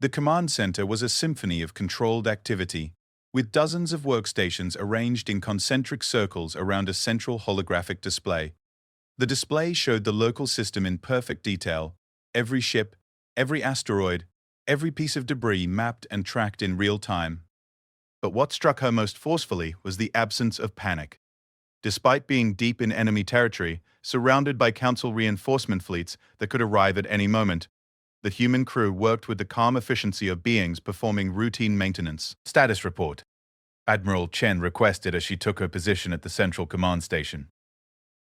The command center was a symphony of controlled activity, with dozens of workstations arranged in concentric circles around a central holographic display. The display showed the local system in perfect detail, every ship, every asteroid, every piece of debris mapped and tracked in real time. But what struck her most forcefully was the absence of panic. Despite being deep in enemy territory, surrounded by Council reinforcement fleets that could arrive at any moment, the human crew worked with the calm efficiency of beings performing routine maintenance. Status report. Admiral Chen requested as she took her position at the Central Command Station.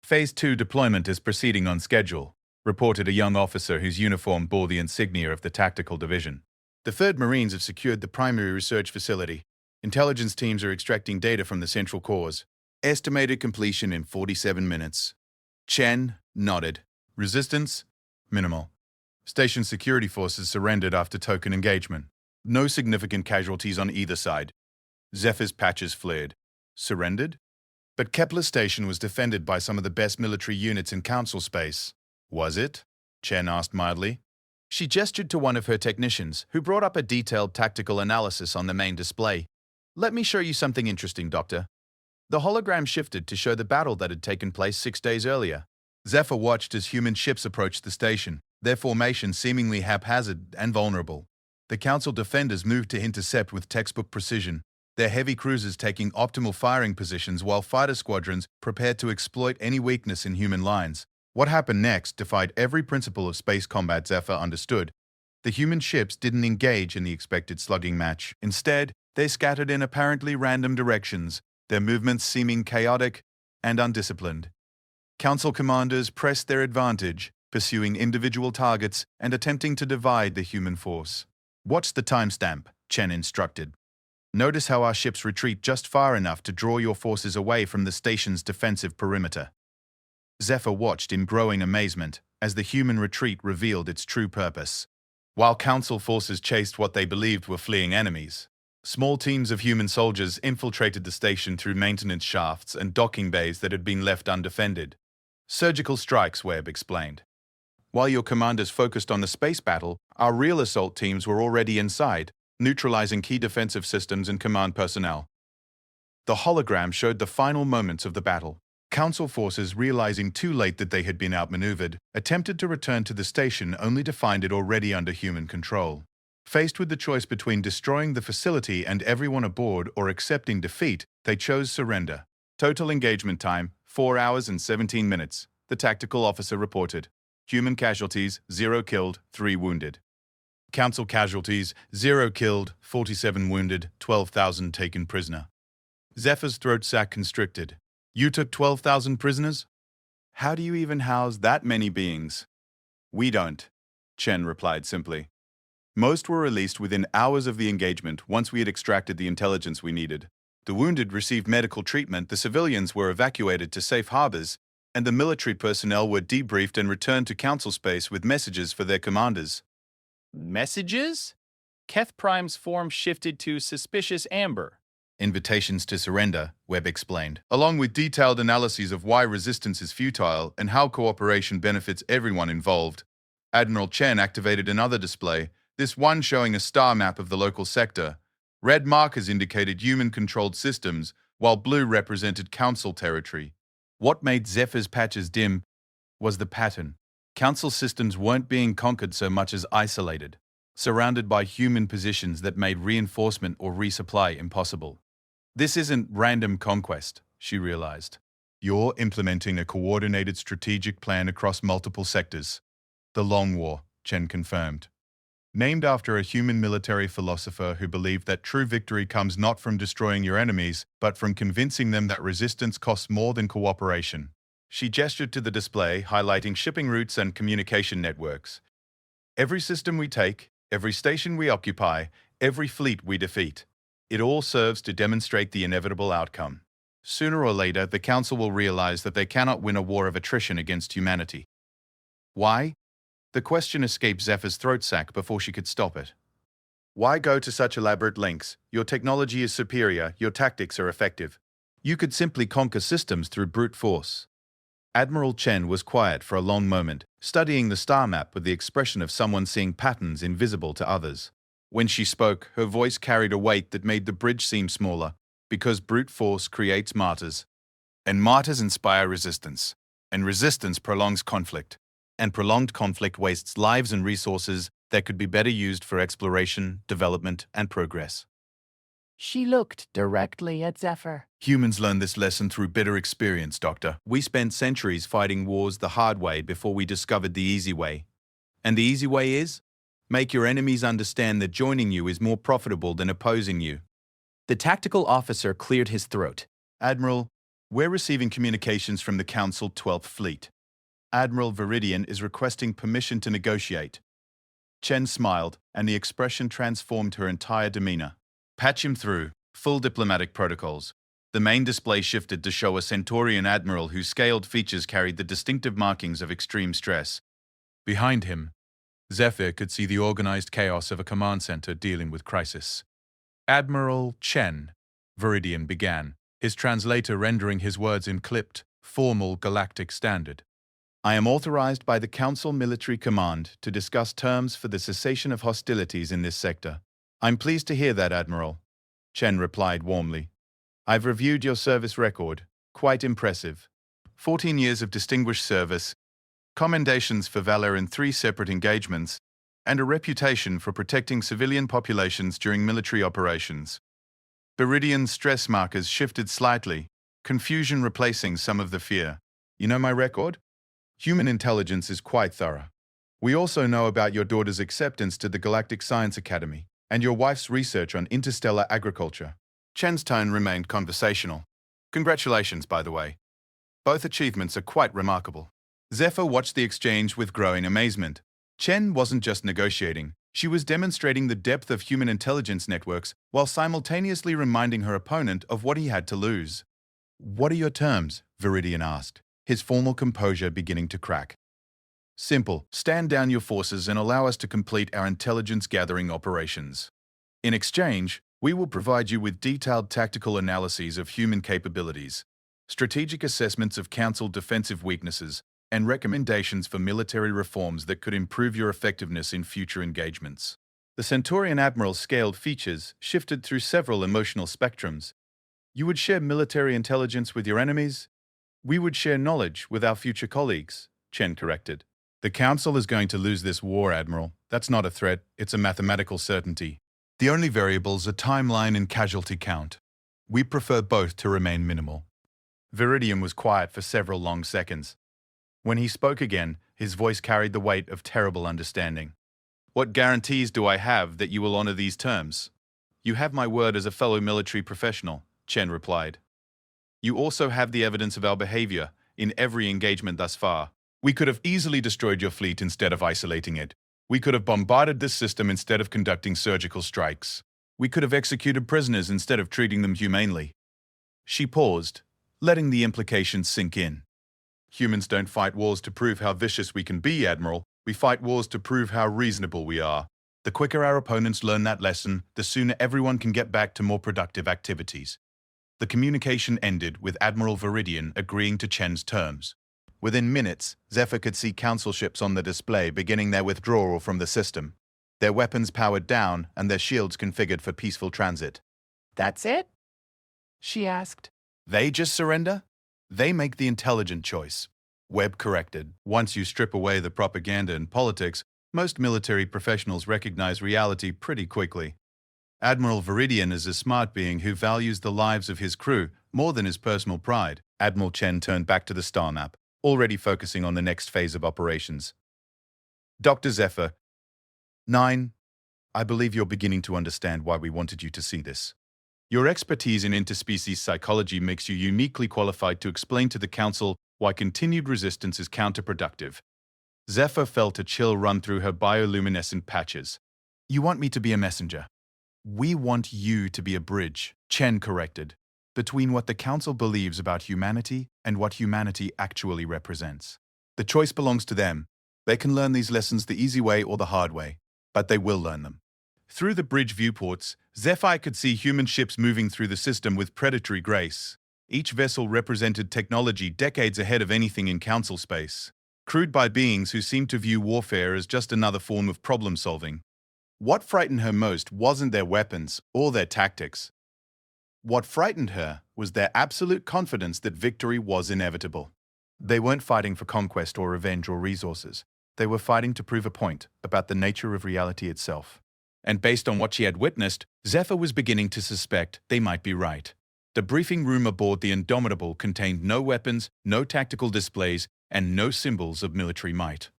Phase 2 deployment is proceeding on schedule, reported a young officer whose uniform bore the insignia of the Tactical Division. The 3rd Marines have secured the primary research facility. Intelligence teams are extracting data from the central cores. Estimated completion in 47 minutes. Chen nodded. Resistance? Minimal. Station security forces surrendered after token engagement. No significant casualties on either side. Zephyr's patches flared. Surrendered? But Kepler Station was defended by some of the best military units in Council space. Was it? Chen asked mildly. She gestured to one of her technicians, who brought up a detailed tactical analysis on the main display. Let me show you something interesting, Doctor. The hologram shifted to show the battle that had taken place 6 days earlier. Zephyr watched as human ships approached the station, their formation seemingly haphazard and vulnerable. The Council defenders moved to intercept with textbook precision, their heavy cruisers taking optimal firing positions while fighter squadrons prepared to exploit any weakness in human lines. What happened next defied every principle of space combat Zephyr understood. The human ships didn't engage in the expected slugging match. Instead, they scattered in apparently random directions, their movements seeming chaotic and undisciplined. Council commanders pressed their advantage, pursuing individual targets and attempting to divide the human force. Watch the timestamp, Chen instructed. Notice how our ships retreat just far enough to draw your forces away from the station's defensive perimeter. Zephyr watched in growing amazement as the human retreat revealed its true purpose. While Council forces chased what they believed were fleeing enemies, small teams of human soldiers infiltrated the station through maintenance shafts and docking bays that had been left undefended. Surgical strikes, Webb explained. While your commanders focused on the space battle, our real assault teams were already inside, neutralizing key defensive systems and command personnel. The hologram showed the final moments of the battle. Council forces, realizing too late that they had been outmaneuvered, attempted to return to the station only to find it already under human control. Faced with the choice between destroying the facility and everyone aboard or accepting defeat, they chose surrender. Total engagement time, 4 hours and 17 minutes, the tactical officer reported. Human casualties, 0 killed, 3 wounded. Council casualties, 0 killed, 47 wounded, 12,000 taken prisoner. Zephyr's throat sac constricted. You took 12,000 prisoners? How do you even house that many beings? We don't, Chen replied simply. Most were released within hours of the engagement once we had extracted the intelligence we needed. The wounded received medical treatment, the civilians were evacuated to safe harbors, and the military personnel were debriefed and returned to Council space with messages for their commanders. Messages? Keth Prime's form shifted to suspicious amber. Invitations to surrender, Webb explained, along with detailed analyses of why resistance is futile and how cooperation benefits everyone involved. Admiral Chen activated another display, this one showing a star map of the local sector. Red markers indicated human-controlled systems, while blue represented Council territory. What made Zephyr's patches dim was the pattern. Council systems weren't being conquered so much as isolated, surrounded by human positions that made reinforcement or resupply impossible. This isn't random conquest, she realized. You're implementing a coordinated strategic plan across multiple sectors. The Long War, Chen confirmed. Named after a human military philosopher who believed that true victory comes not from destroying your enemies, but from convincing them that resistance costs more than cooperation. She gestured to the display, highlighting shipping routes and communication networks. Every system we take, every station we occupy, every fleet we defeat. It all serves to demonstrate the inevitable outcome. Sooner or later, the Council will realize that they cannot win a war of attrition against humanity. Why? The question escaped Zephyr's throat sac before she could stop it. Why go to such elaborate lengths? Your technology is superior, your tactics are effective. You could simply conquer systems through brute force. Admiral Chen was quiet for a long moment, studying the star map with the expression of someone seeing patterns invisible to others. When she spoke, her voice carried a weight that made the bridge seem smaller, because brute force creates martyrs. And martyrs inspire resistance. And resistance prolongs conflict. And prolonged conflict wastes lives and resources that could be better used for exploration, development, and progress. She looked directly at Zephyr. Humans learn this lesson through bitter experience, Doctor. We spent centuries fighting wars the hard way before we discovered the easy way. And the easy way is? Make your enemies understand that joining you is more profitable than opposing you. The tactical officer cleared his throat. Admiral, we're receiving communications from the Council 12th Fleet. Admiral Viridian is requesting permission to negotiate. Chen smiled, and the expression transformed her entire demeanor. Patch him through. Full diplomatic protocols. The main display shifted to show a Centaurian admiral whose scaled features carried the distinctive markings of extreme stress. Behind him, Zephyr could see the organized chaos of a command center dealing with crisis. Admiral Chen, Viridian began, his translator rendering his words in clipped, formal Galactic standard. I am authorized by the Council Military Command to discuss terms for the cessation of hostilities in this sector. I'm pleased to hear that, Admiral, Chen replied warmly. I've reviewed your service record. Quite impressive. 14 years of distinguished service, commendations for valor in 3 separate engagements, and a reputation for protecting civilian populations during military operations. Viridian's stress markers shifted slightly, confusion replacing some of the fear. You know my record? Human intelligence is quite thorough. We also know about your daughter's acceptance to the Galactic Science Academy and your wife's research on interstellar agriculture. Chen's tone remained conversational. Congratulations, by the way. Both achievements are quite remarkable. Zephyr watched the exchange with growing amazement. Chen wasn't just negotiating, she was demonstrating the depth of human intelligence networks while simultaneously reminding her opponent of what he had to lose. What are your terms? Viridian asked, his formal composure beginning to crack. Simple. Stand down your forces and allow us to complete our intelligence-gathering operations. In exchange, we will provide you with detailed tactical analyses of human capabilities, strategic assessments of Council defensive weaknesses, and recommendations for military reforms that could improve your effectiveness in future engagements. The Centaurian Admiral's scaled features shifted through several emotional spectrums. You would share military intelligence with your enemies. We would share knowledge with our future colleagues, Chen corrected. The Council is going to lose this war, Admiral. That's not a threat, it's a mathematical certainty. The only variables are timeline and casualty count. We prefer both to remain minimal. Viridian was quiet for several long seconds. When he spoke again, his voice carried the weight of terrible understanding. What guarantees do I have that you will honor these terms? You have my word as a fellow military professional, Chen replied. You also have the evidence of our behavior in every engagement thus far. We could have easily destroyed your fleet instead of isolating it. We could have bombarded this system instead of conducting surgical strikes. We could have executed prisoners instead of treating them humanely. She paused, letting the implications sink in. Humans don't fight wars to prove how vicious we can be, Admiral. We fight wars to prove how reasonable we are. The quicker our opponents learn that lesson, the sooner everyone can get back to more productive activities. The communication ended with Admiral Viridian agreeing to Chen's terms. Within minutes, Zephyr could see Council ships on the display beginning their withdrawal from the system, their weapons powered down and their shields configured for peaceful transit. That's it? She asked. They just surrender? They make the intelligent choice. Webb corrected. Once you strip away the propaganda and politics, most military professionals recognize reality pretty quickly. Admiral Viridian is a smart being who values the lives of his crew more than his personal pride. Admiral Chen turned back to the star map, already focusing on the next phase of operations. Dr. Zephyr, 9. I believe you're beginning to understand why we wanted you to see this. Your expertise in interspecies psychology makes you uniquely qualified to explain to the Council why continued resistance is counterproductive. Zephyr felt a chill run through her bioluminescent patches. You want me to be a messenger? We want you to be a bridge, Chen corrected, between what the Council believes about humanity and what humanity actually represents. The choice belongs to them. They can learn these lessons the easy way or the hard way, but they will learn them. Through the bridge viewports, Zephyr could see human ships moving through the system with predatory grace. Each vessel represented technology decades ahead of anything in Council space, crewed by beings who seemed to view warfare as just another form of problem-solving. What frightened her most wasn't their weapons or their tactics. What frightened her was their absolute confidence that victory was inevitable. They weren't fighting for conquest or revenge or resources. They were fighting to prove a point about the nature of reality itself. And based on what she had witnessed, Zephyr was beginning to suspect they might be right. The briefing room aboard the Indomitable contained no weapons, no tactical displays, and no symbols of military might.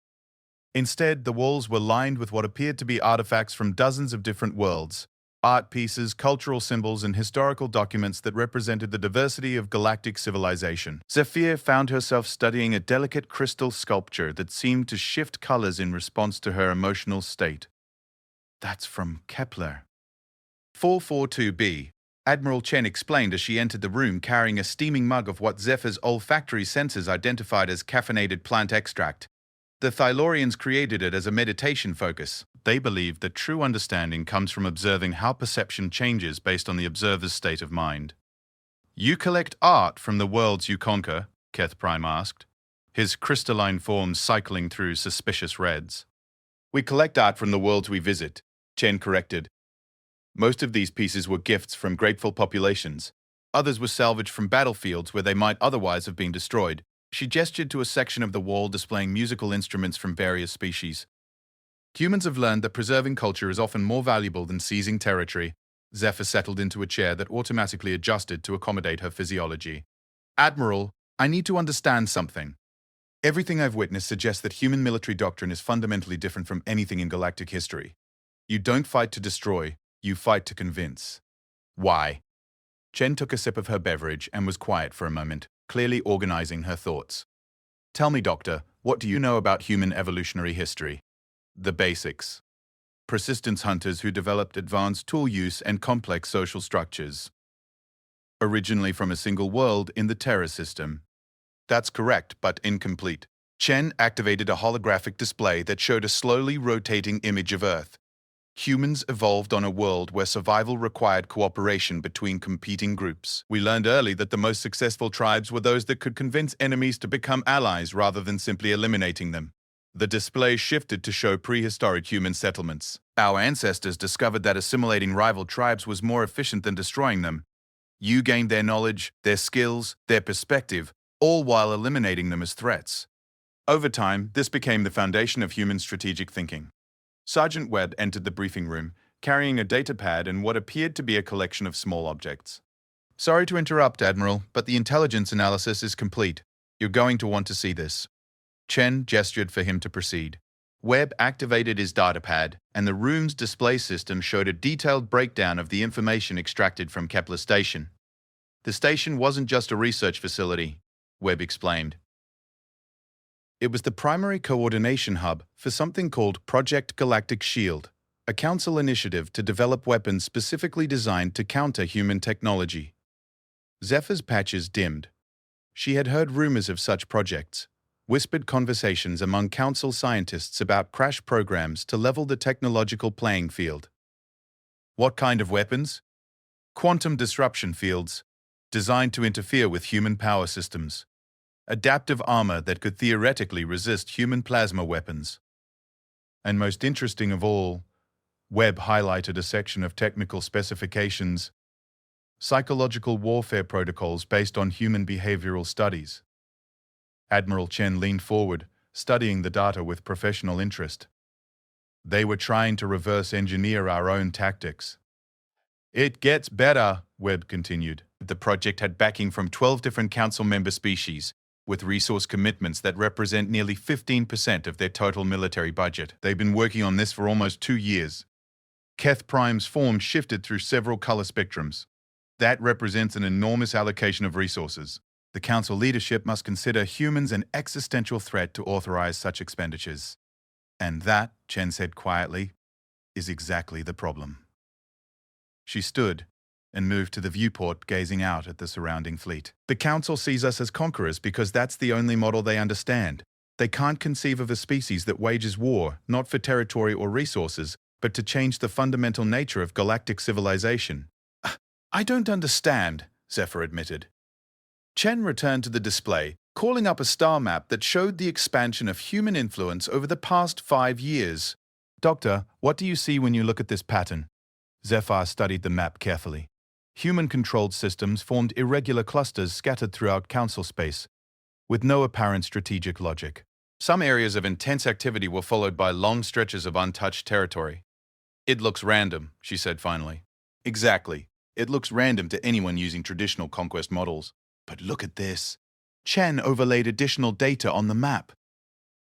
Instead, the walls were lined with what appeared to be artifacts from dozens of different worlds, art pieces, cultural symbols, and historical documents that represented the diversity of galactic civilization. Zephyr found herself studying a delicate crystal sculpture that seemed to shift colors in response to her emotional state. That's from Kepler. 442b. Admiral Chen explained as she entered the room carrying a steaming mug of what Zephyr's olfactory senses identified as caffeinated plant extract. The Thylorians created it as a meditation focus. They believe that true understanding comes from observing how perception changes based on the observer's state of mind. You collect art from the worlds you conquer, Keth Prime asked, his crystalline form cycling through suspicious reds. We collect art from the worlds we visit, Chen corrected. Most of these pieces were gifts from grateful populations. Others were salvaged from battlefields where they might otherwise have been destroyed. She gestured to a section of the wall displaying musical instruments from various species. Humans have learned that preserving culture is often more valuable than seizing territory. Zephyr settled into a chair that automatically adjusted to accommodate her physiology. Admiral, I need to understand something. Everything I've witnessed suggests that human military doctrine is fundamentally different from anything in galactic history. You don't fight to destroy, you fight to convince. Why? Chen took a sip of her beverage and was quiet for a moment, clearly organizing her thoughts. Tell me, Doctor, what do you know about human evolutionary history? The basics. Persistence hunters who developed advanced tool use and complex social structures. Originally from a single world in the Terra system. That's correct, but incomplete. Chen activated a holographic display that showed a slowly rotating image of Earth. Humans evolved on a world where survival required cooperation between competing groups. We learned early that the most successful tribes were those that could convince enemies to become allies rather than simply eliminating them. The display shifted to show prehistoric human settlements. Our ancestors discovered that assimilating rival tribes was more efficient than destroying them. You gained their knowledge, their skills, their perspective, all while eliminating them as threats. Over time, this became the foundation of human strategic thinking. Sergeant Webb entered the briefing room, carrying a datapad and what appeared to be a collection of small objects. Sorry to interrupt, Admiral, but the intelligence analysis is complete. You're going to want to see this. Chen gestured for him to proceed. Webb activated his datapad, and the room's display system showed a detailed breakdown of the information extracted from Kepler Station. The station wasn't just a research facility, Webb explained. It was the primary coordination hub for something called Project Galactic Shield, a council initiative to develop weapons specifically designed to counter human technology. Zephyr's patches dimmed. She had heard rumors of such projects, whispered conversations among council scientists about crash programs to level the technological playing field. What kind of weapons? Quantum disruption fields, designed to interfere with human power systems. Adaptive armor that could theoretically resist human plasma weapons. And most interesting of all, Webb highlighted a section of technical specifications, psychological warfare protocols based on human behavioral studies. Admiral Chen leaned forward, studying the data with professional interest. They were trying to reverse engineer our own tactics. It gets better, Webb continued. The project had backing from 12 different council member species, with resource commitments that represent nearly 15% of their total military budget. They've been working on this for almost 2 years. Keth Prime's form shifted through several color spectrums. That represents an enormous allocation of resources. The council leadership must consider humans an existential threat to authorize such expenditures. And that, Chen said quietly, is exactly the problem. She stood and moved to the viewport, gazing out at the surrounding fleet. The council sees us as conquerors because that's the only model they understand. They can't conceive of a species that wages war, not for territory or resources, but to change the fundamental nature of galactic civilization. I don't understand, Zephyr admitted. Chen returned to the display, calling up a star map that showed the expansion of human influence over the past 5 years. Doctor, what do you see when you look at this pattern? Zephyr studied the map carefully. Human-controlled systems formed irregular clusters scattered throughout council space, with no apparent strategic logic. Some areas of intense activity were followed by long stretches of untouched territory. It looks random, she said finally. Exactly. It looks random to anyone using traditional conquest models. But look at this. Chen overlaid additional data on the map.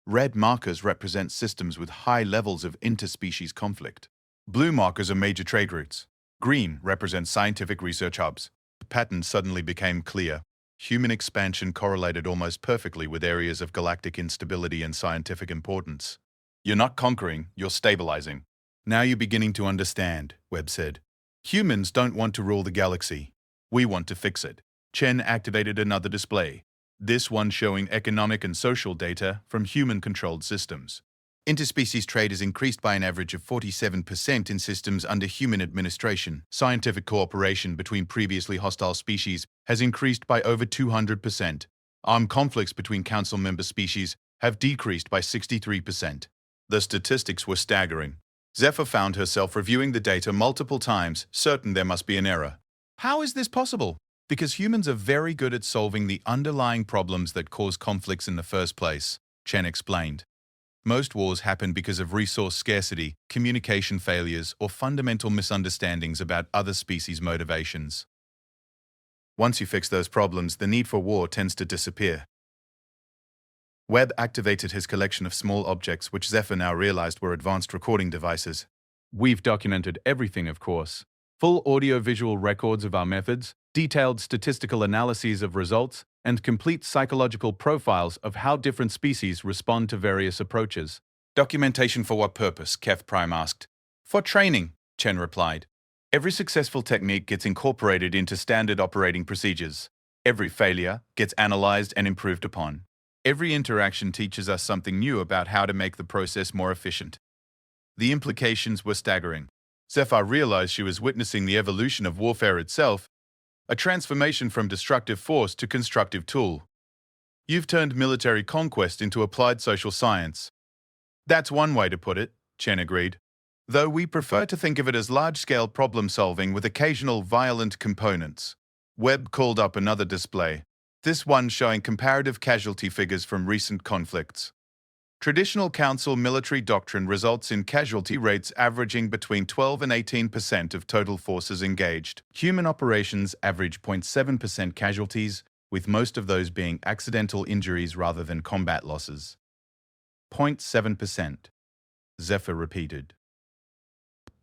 Red markers represent systems with high levels of interspecies conflict. Blue markers are major trade routes. Green represents scientific research hubs. The pattern suddenly became clear. Human expansion correlated almost perfectly with areas of galactic instability and scientific importance. You're not conquering, you're stabilizing. Now you're beginning to understand, Webb said. Humans don't want to rule the galaxy. We want to fix it. Chen activated another display, this one showing economic and social data from human-controlled systems. Interspecies trade has increased by an average of 47% in systems under human administration. Scientific cooperation between previously hostile species has increased by over 200%. Armed conflicts between council member species have decreased by 63%. The statistics were staggering. Zephyr found herself reviewing the data multiple times, certain there must be an error. How is this possible? Because humans are very good at solving the underlying problems that cause conflicts in the first place, Chen explained. Most wars happen because of resource scarcity, communication failures, or fundamental misunderstandings about other species' motivations. Once you fix those problems, the need for war tends to disappear. Webb activated his collection of small objects which Zephyr now realized were advanced recording devices. We've documented everything, of course. Full audio-visual records of our methods, detailed statistical analyses of results, and complete psychological profiles of how different species respond to various approaches. Documentation for what purpose? Keth Prime asked. For training, Chen replied. Every successful technique gets incorporated into standard operating procedures. Every failure gets analyzed and improved upon. Every interaction teaches us something new about how to make the process more efficient. The implications were staggering. Zephyr realized she was witnessing the evolution of warfare itself, a transformation from destructive force to constructive tool. You've turned military conquest into applied social science. That's one way to put it, Chen agreed. Though we prefer to think of it as large-scale problem-solving with occasional violent components. Webb called up another display, this one showing comparative casualty figures from recent conflicts. Traditional council military doctrine results in casualty rates averaging between 12 and 18% of total forces engaged. Human operations average 0.7% casualties, with most of those being accidental injuries rather than combat losses. 0.7%, Zephyr repeated.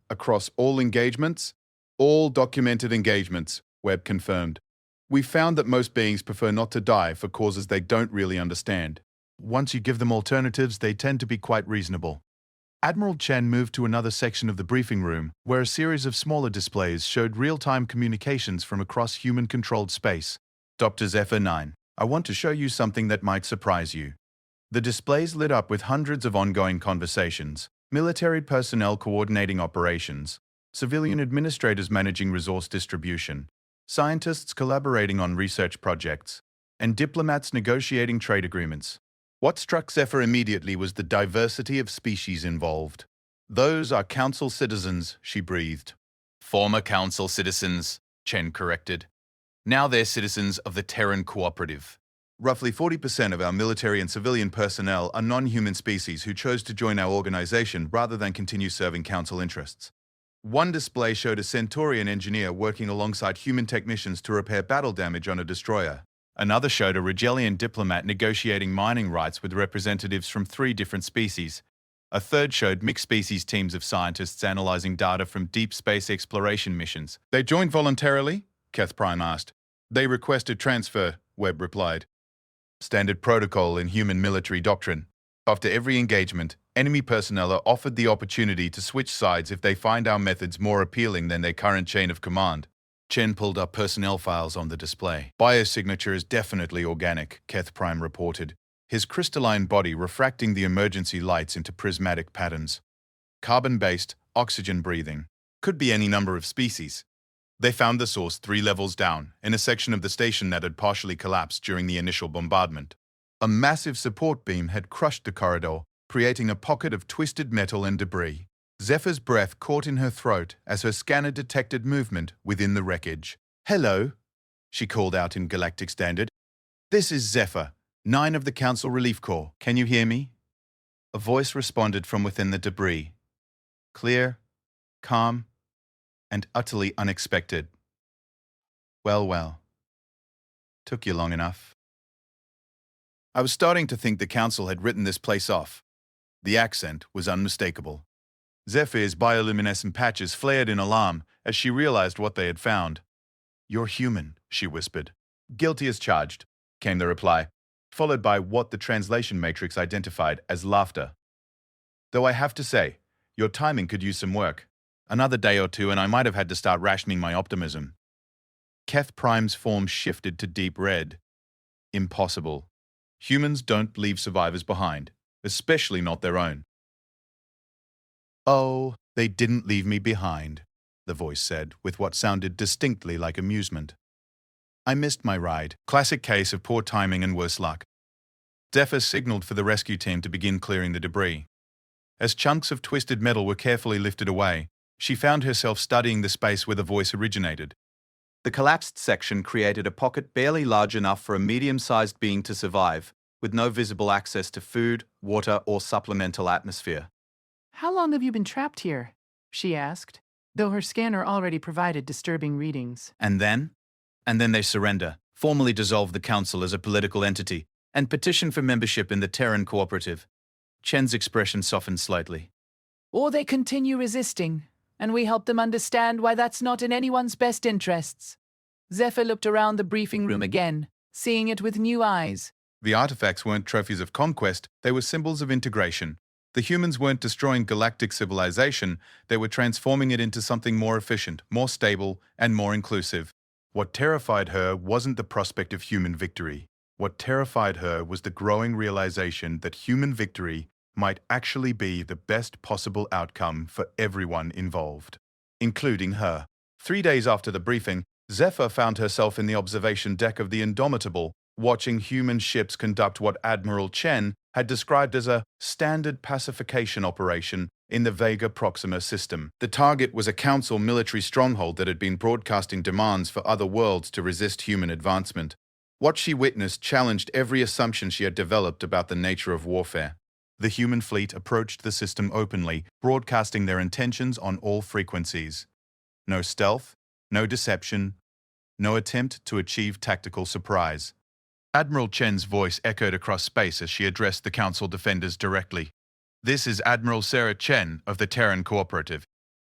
Across all engagements, all documented engagements, Webb confirmed. We found that most beings prefer not to die for causes they don't really understand. Once you give them alternatives, they tend to be quite reasonable. Admiral Chen moved to another section of the briefing room, where a series of smaller displays showed real-time communications from across human-controlled space. Dr. Zephyr 9, I want to show you something that might surprise you. The displays lit up with hundreds of ongoing conversations, military personnel coordinating operations, civilian administrators managing resource distribution, scientists collaborating on research projects, and diplomats negotiating trade agreements. What struck Zephyr immediately was the diversity of species involved. Those are council citizens, she breathed. Former council citizens, Chen corrected. Now they're citizens of the Terran Cooperative. Roughly 40% of our military and civilian personnel are non-human species who chose to join our organization rather than continue serving council interests. One display showed a Centaurian engineer working alongside human technicians to repair battle damage on a destroyer. Another showed a Regelian diplomat negotiating mining rights with representatives from 3 different species. A third showed mixed-species teams of scientists analyzing data from deep space exploration missions. They joined voluntarily? Keth Prime asked. They requested transfer, Webb replied. Standard protocol in human military doctrine. After every engagement, enemy personnel are offered the opportunity to switch sides if they find our methods more appealing than their current chain of command. Chen pulled up personnel files on the display. Biosignature is definitely organic, Keth Prime reported, his crystalline body refracting the emergency lights into prismatic patterns. Carbon-based, oxygen-breathing. Could be any number of species. They found the source 3 levels down, in a section of the station that had partially collapsed during the initial bombardment. A massive support beam had crushed the corridor, creating a pocket of twisted metal and debris. Zephyr's breath caught in her throat as her scanner detected movement within the wreckage. "Hello," she called out in Galactic Standard. "This is Zephyr, 9 of the Council Relief Corps. Can you hear me?" A voice responded from within the debris. Clear, calm, and utterly unexpected. Well. Took you long enough. I was starting to think the Council had written this place off. The accent was unmistakable. Zephyr's bioluminescent patches flared in alarm as she realized what they had found. "You're human," she whispered. "Guilty as charged," came the reply, followed by what the translation matrix identified as laughter. "Though I have to say, your timing could use some work. Another day or two and I might have had to start rationing my optimism." Keth Prime's form shifted to deep red. Impossible. Humans don't leave survivors behind, especially not their own. "Oh, they didn't leave me behind," the voice said, with what sounded distinctly like amusement. "I missed my ride. Classic case of poor timing and worse luck." Zephyr signaled for the rescue team to begin clearing the debris. As chunks of twisted metal were carefully lifted away, she found herself studying the space where the voice originated. The collapsed section created a pocket barely large enough for a medium-sized being to survive, with no visible access to food, water, or supplemental atmosphere. "How long have you been trapped here?" she asked, though her scanner already provided disturbing readings. And then they surrender, formally dissolve the Council as a political entity, and petition for membership in the Terran Cooperative. Chen's expression softened slightly. "Or they continue resisting, and we help them understand why that's not in anyone's best interests." Zephyr looked around the briefing room again, seeing it with new eyes. The artifacts weren't trophies of conquest, they were symbols of integration. The humans weren't destroying galactic civilization, they were transforming it into something more efficient, more stable, and more inclusive. What terrified her wasn't the prospect of human victory. What terrified her was the growing realization that human victory might actually be the best possible outcome for everyone involved, including her. 3 days after the briefing, Zephyr found herself in the observation deck of the Indomitable, watching human ships conduct what Admiral Chen had described as a standard pacification operation in the Vega Proxima system. The target was a Council military stronghold that had been broadcasting demands for other worlds to resist human advancement. What she witnessed challenged every assumption she had developed about the nature of warfare. The human fleet approached the system openly, broadcasting their intentions on all frequencies. No stealth, no deception, no attempt to achieve tactical surprise. Admiral Chen's voice echoed across space as she addressed the Council defenders directly. "This is Admiral Sarah Chen of the Terran Cooperative.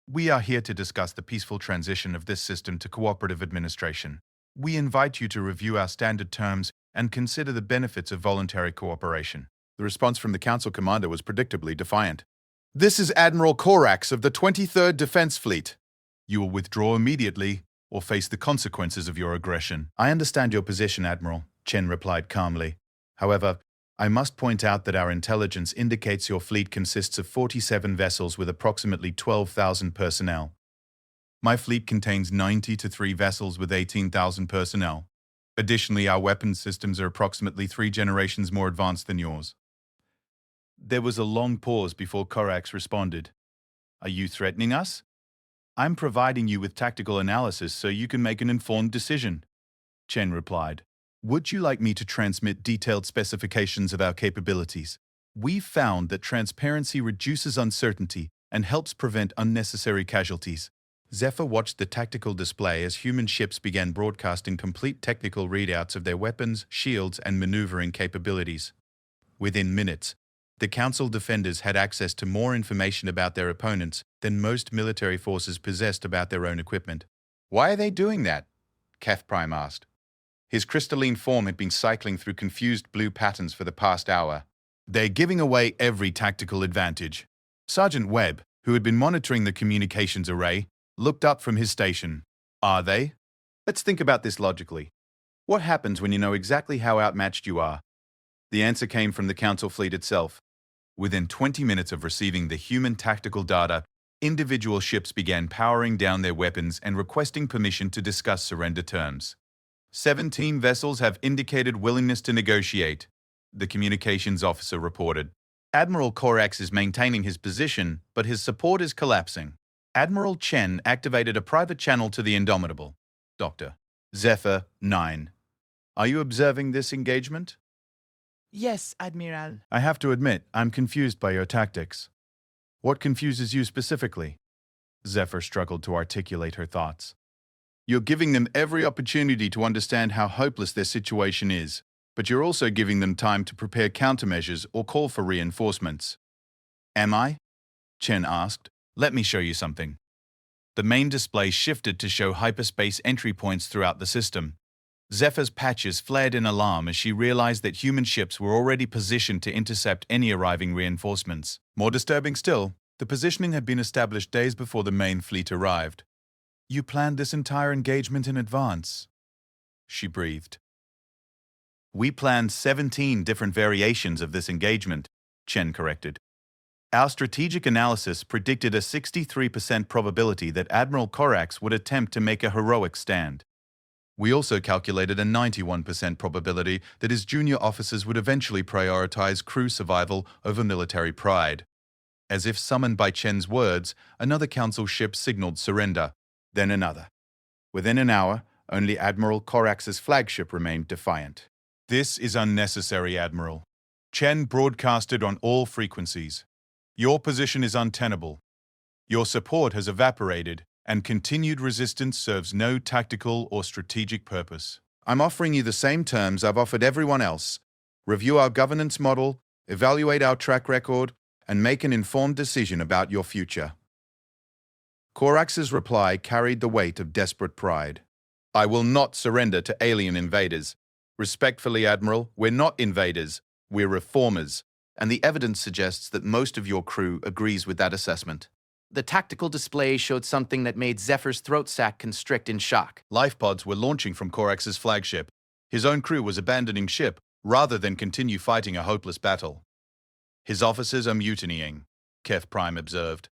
We are here to discuss the peaceful transition of this system to cooperative administration. We invite you to review our standard terms and consider the benefits of voluntary cooperation." The response from the Council commander was predictably defiant. "This is Admiral Korax of the 23rd Defense Fleet. You will withdraw immediately or face the consequences of your aggression." "I understand your position, Admiral," Chen replied calmly. "However, I must point out that our intelligence indicates your fleet consists of 47 vessels with approximately 12,000 personnel. My fleet contains 90 to 3 vessels with 18,000 personnel. Additionally, our weapons systems are approximately 3 generations more advanced than yours." There was a long pause before Korax responded. "Are you threatening us?" "I'm providing you with tactical analysis so you can make an informed decision," Chen replied. "Would you like me to transmit detailed specifications of our capabilities? We've found that transparency reduces uncertainty and helps prevent unnecessary casualties." Zephyr watched the tactical display as human ships began broadcasting complete technical readouts of their weapons, shields, and maneuvering capabilities. Within minutes, the Council defenders had access to more information about their opponents than most military forces possessed about their own equipment. "Why are they doing that?" Keth Prime asked. His crystalline form had been cycling through confused blue patterns for the past hour. "They're giving away every tactical advantage." Sergeant Webb, who had been monitoring the communications array, looked up from his station. "Are they? Let's think about this logically. What happens when you know exactly how outmatched you are?" The answer came from the Council fleet itself. Within 20 minutes of receiving the human tactical data, individual ships began powering down their weapons and requesting permission to discuss surrender terms. 17 vessels have indicated willingness to negotiate, the communications officer reported. Admiral Corax is maintaining his position, but his support is collapsing. Admiral Chen activated a private channel to the Indomitable. Dr. Zephyr 9. Are you observing this engagement? Yes, Admiral. I have to admit, I'm confused by your tactics. What confuses you specifically? Zephyr struggled to articulate her thoughts. You're giving them every opportunity to understand how hopeless their situation is, but you're also giving them time to prepare countermeasures or call for reinforcements. Am I? Chen asked. Let me show you something. The main display shifted to show hyperspace entry points throughout the system. Zephyr's patches flared in alarm as she realized that human ships were already positioned to intercept any arriving reinforcements. More disturbing still, the positioning had been established days before the main fleet arrived. You planned this entire engagement in advance, she breathed. We planned 17 different variations of this engagement, Chen corrected. Our strategic analysis predicted a 63% probability that Admiral Corax would attempt to make a heroic stand. We also calculated a 91% probability that his junior officers would eventually prioritize crew survival over military pride. As if summoned by Chen's words, another council ship signaled surrender, then another. Within an hour, only Admiral Corax's flagship remained defiant. This is unnecessary, Admiral. Chen broadcasted on all frequencies. Your position is untenable. Your support has evaporated, and continued resistance serves no tactical or strategic purpose. I'm offering you the same terms I've offered everyone else. Review our governance model, evaluate our track record, and make an informed decision about your future. Corax's reply carried the weight of desperate pride. I will not surrender to alien invaders. Respectfully, Admiral, we're not invaders, we're reformers, and the evidence suggests that most of your crew agrees with that assessment. The tactical display showed something that made Zephyr's throat sac constrict in shock. Life pods were launching from Corax's flagship. His own crew was abandoning ship rather than continue fighting a hopeless battle. His officers are mutinying, Keth Prime observed.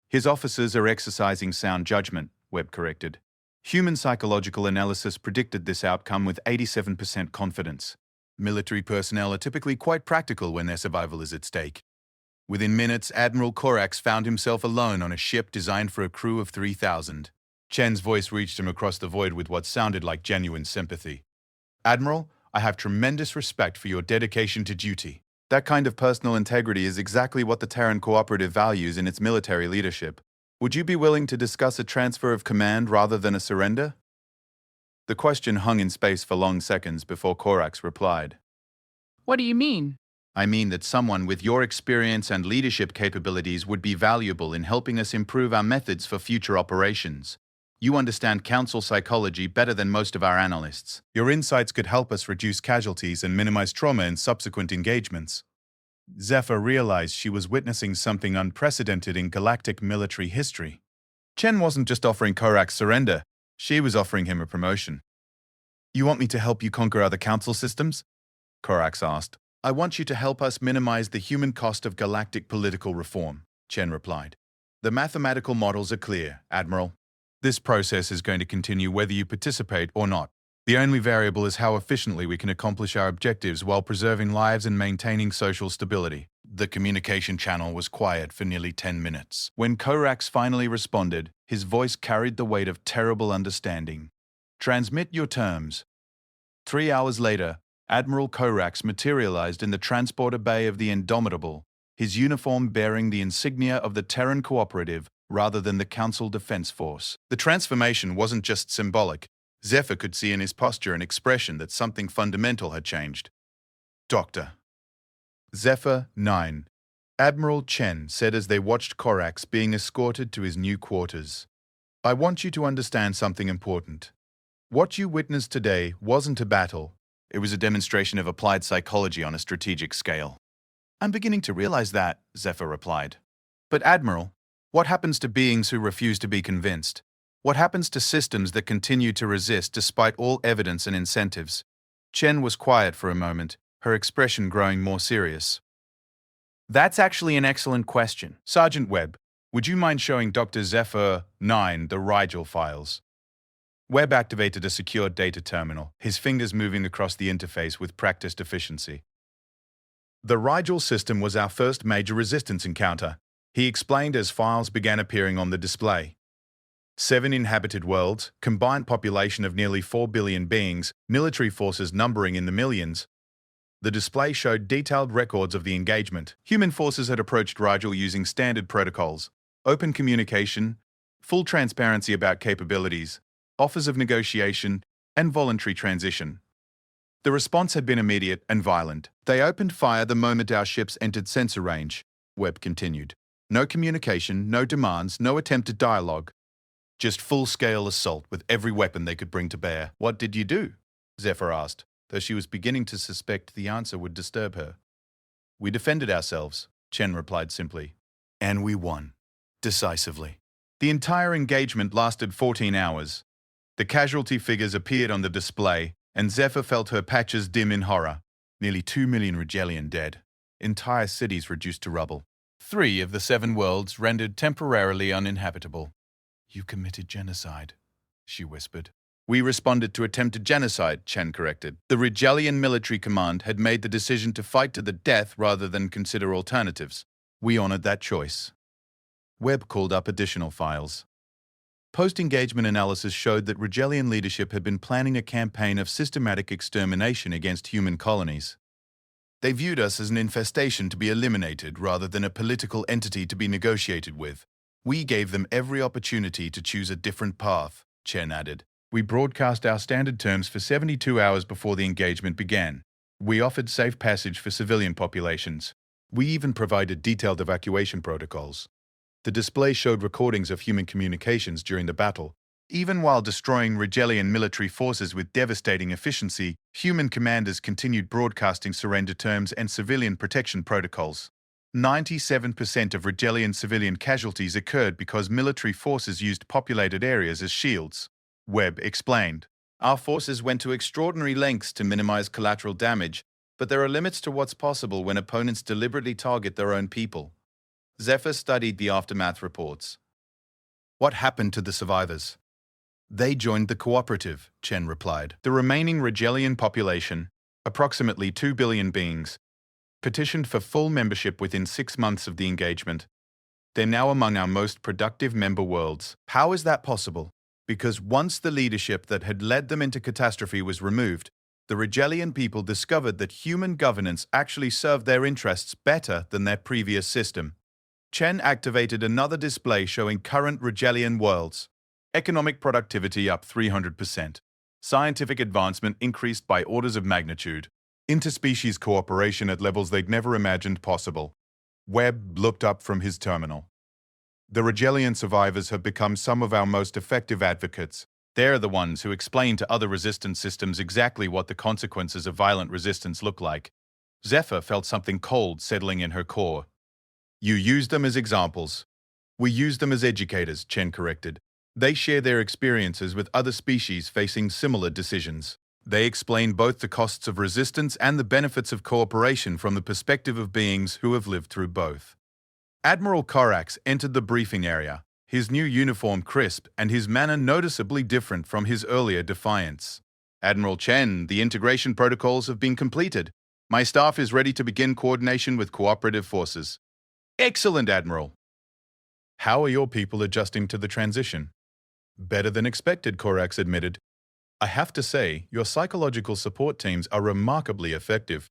His officers are exercising sound judgment, Webb corrected. Human psychological analysis predicted this outcome with 87% confidence. Military personnel are typically quite practical when their survival is at stake. Within minutes, Admiral Corax found himself alone on a ship designed for a crew of 3,000. Chen's voice reached him across the void with what sounded like genuine sympathy. Admiral, I have tremendous respect for your dedication to duty. That kind of personal integrity is exactly what the Terran Cooperative values in its military leadership. Would you be willing to discuss a transfer of command rather than a surrender? The question hung in space for long seconds before Corax replied. What do you mean? I mean that someone with your experience and leadership capabilities would be valuable in helping us improve our methods for future operations. You understand council psychology better than most of our analysts. Your insights could help us reduce casualties and minimize trauma in subsequent engagements. Zephyr realized she was witnessing something unprecedented in galactic military history. Chen wasn't just offering Corax surrender, she was offering him a promotion. You want me to help you conquer other council systems? Corax asked. I want you to help us minimize the human cost of galactic political reform, Chen replied. The mathematical models are clear, Admiral. This process is going to continue whether you participate or not. The only variable is how efficiently we can accomplish our objectives while preserving lives and maintaining social stability. The communication channel was quiet for nearly 10 minutes. When Corax finally responded, his voice carried the weight of terrible understanding. Transmit your terms. 3 hours later, Admiral Corax materialized in the transporter bay of the Indomitable, his uniform bearing the insignia of the Terran Cooperative rather than the Council Defense Force. The transformation wasn't just symbolic. Zephyr could see in his posture and expression that something fundamental had changed. Doctor. Zephyr 9. Admiral Chen said as they watched Corax being escorted to his new quarters. I want you to understand something important. What you witnessed today wasn't a battle. It was a demonstration of applied psychology on a strategic scale. I'm beginning to realize that, Zephyr replied. But Admiral, what happens to beings who refuse to be convinced? What happens to systems that continue to resist despite all evidence and incentives? Chen was quiet for a moment, her expression growing more serious. That's actually an excellent question. Sergeant Webb, would you mind showing Dr. Zephyr 9 the Rigel files? Webb activated a secured data terminal, his fingers moving across the interface with practiced efficiency. The Rigel system was our first major resistance encounter, he explained as files began appearing on the display. 7 inhabited worlds, combined population of nearly 4 billion beings, military forces numbering in the millions. The display showed detailed records of the engagement. Human forces had approached Rigel using standard protocols, open communication, full transparency about capabilities, offers of negotiation, and voluntary transition. The response had been immediate and violent. They opened fire the moment our ships entered sensor range, Webb continued. No communication, no demands, no attempted dialogue. Just full-scale assault with every weapon they could bring to bear. What did you do? Zephyr asked, though she was beginning to suspect the answer would disturb her. We defended ourselves, Chen replied simply. And we won. Decisively. The entire engagement lasted 14 hours. The casualty figures appeared on the display, and Zephyr felt her patches dim in horror. Nearly 2 million Regelian dead. Entire cities reduced to rubble. 3 of the 7 worlds rendered temporarily uninhabitable. You committed genocide, she whispered. We responded to attempted genocide, Chen corrected. The Regelian military command had made the decision to fight to the death rather than consider alternatives. We honored that choice. Webb called up additional files. Post-engagement analysis showed that Regelian leadership had been planning a campaign of systematic extermination against human colonies. They viewed us as an infestation to be eliminated rather than a political entity to be negotiated with. We gave them every opportunity to choose a different path, Chen added. We broadcast our standard terms for 72 hours before the engagement began. We offered safe passage for civilian populations. We even provided detailed evacuation protocols. The display showed recordings of human communications during the battle. Even while destroying Regelian military forces with devastating efficiency, human commanders continued broadcasting surrender terms and civilian protection protocols. 97% of Regelian civilian casualties occurred because military forces used populated areas as shields, Webb explained. Our forces went to extraordinary lengths to minimize collateral damage, but there are limits to what's possible when opponents deliberately target their own people. Zephyr studied the aftermath reports. What happened to the survivors? They joined the cooperative, Chen replied. The remaining Regelian population, approximately 2 billion beings, petitioned for full membership within 6 months of the engagement. They're now among our most productive member worlds. How is that possible? Because once the leadership that had led them into catastrophe was removed, the Regelian people discovered that human governance actually served their interests better than their previous system. Chen activated another display showing current Regelian worlds. Economic productivity up 300%. Scientific advancement increased by orders of magnitude. Interspecies cooperation at levels they'd never imagined possible. Webb looked up from his terminal. The Regelian survivors have become some of our most effective advocates. They're the ones who explain to other resistance systems exactly what the consequences of violent resistance look like. Zephyr felt something cold settling in her core. You use them as examples. We use them as educators, Chen corrected. They share their experiences with other species facing similar decisions. They explain both the costs of resistance and the benefits of cooperation from the perspective of beings who have lived through both. Admiral Corax entered the briefing area, his new uniform crisp and his manner noticeably different from his earlier defiance. Admiral Chen, the integration protocols have been completed. My staff is ready to begin coordination with cooperative forces. Excellent, Admiral. How are your people adjusting to the transition? Better than expected, Corax admitted. I have to say, your psychological support teams are remarkably effective.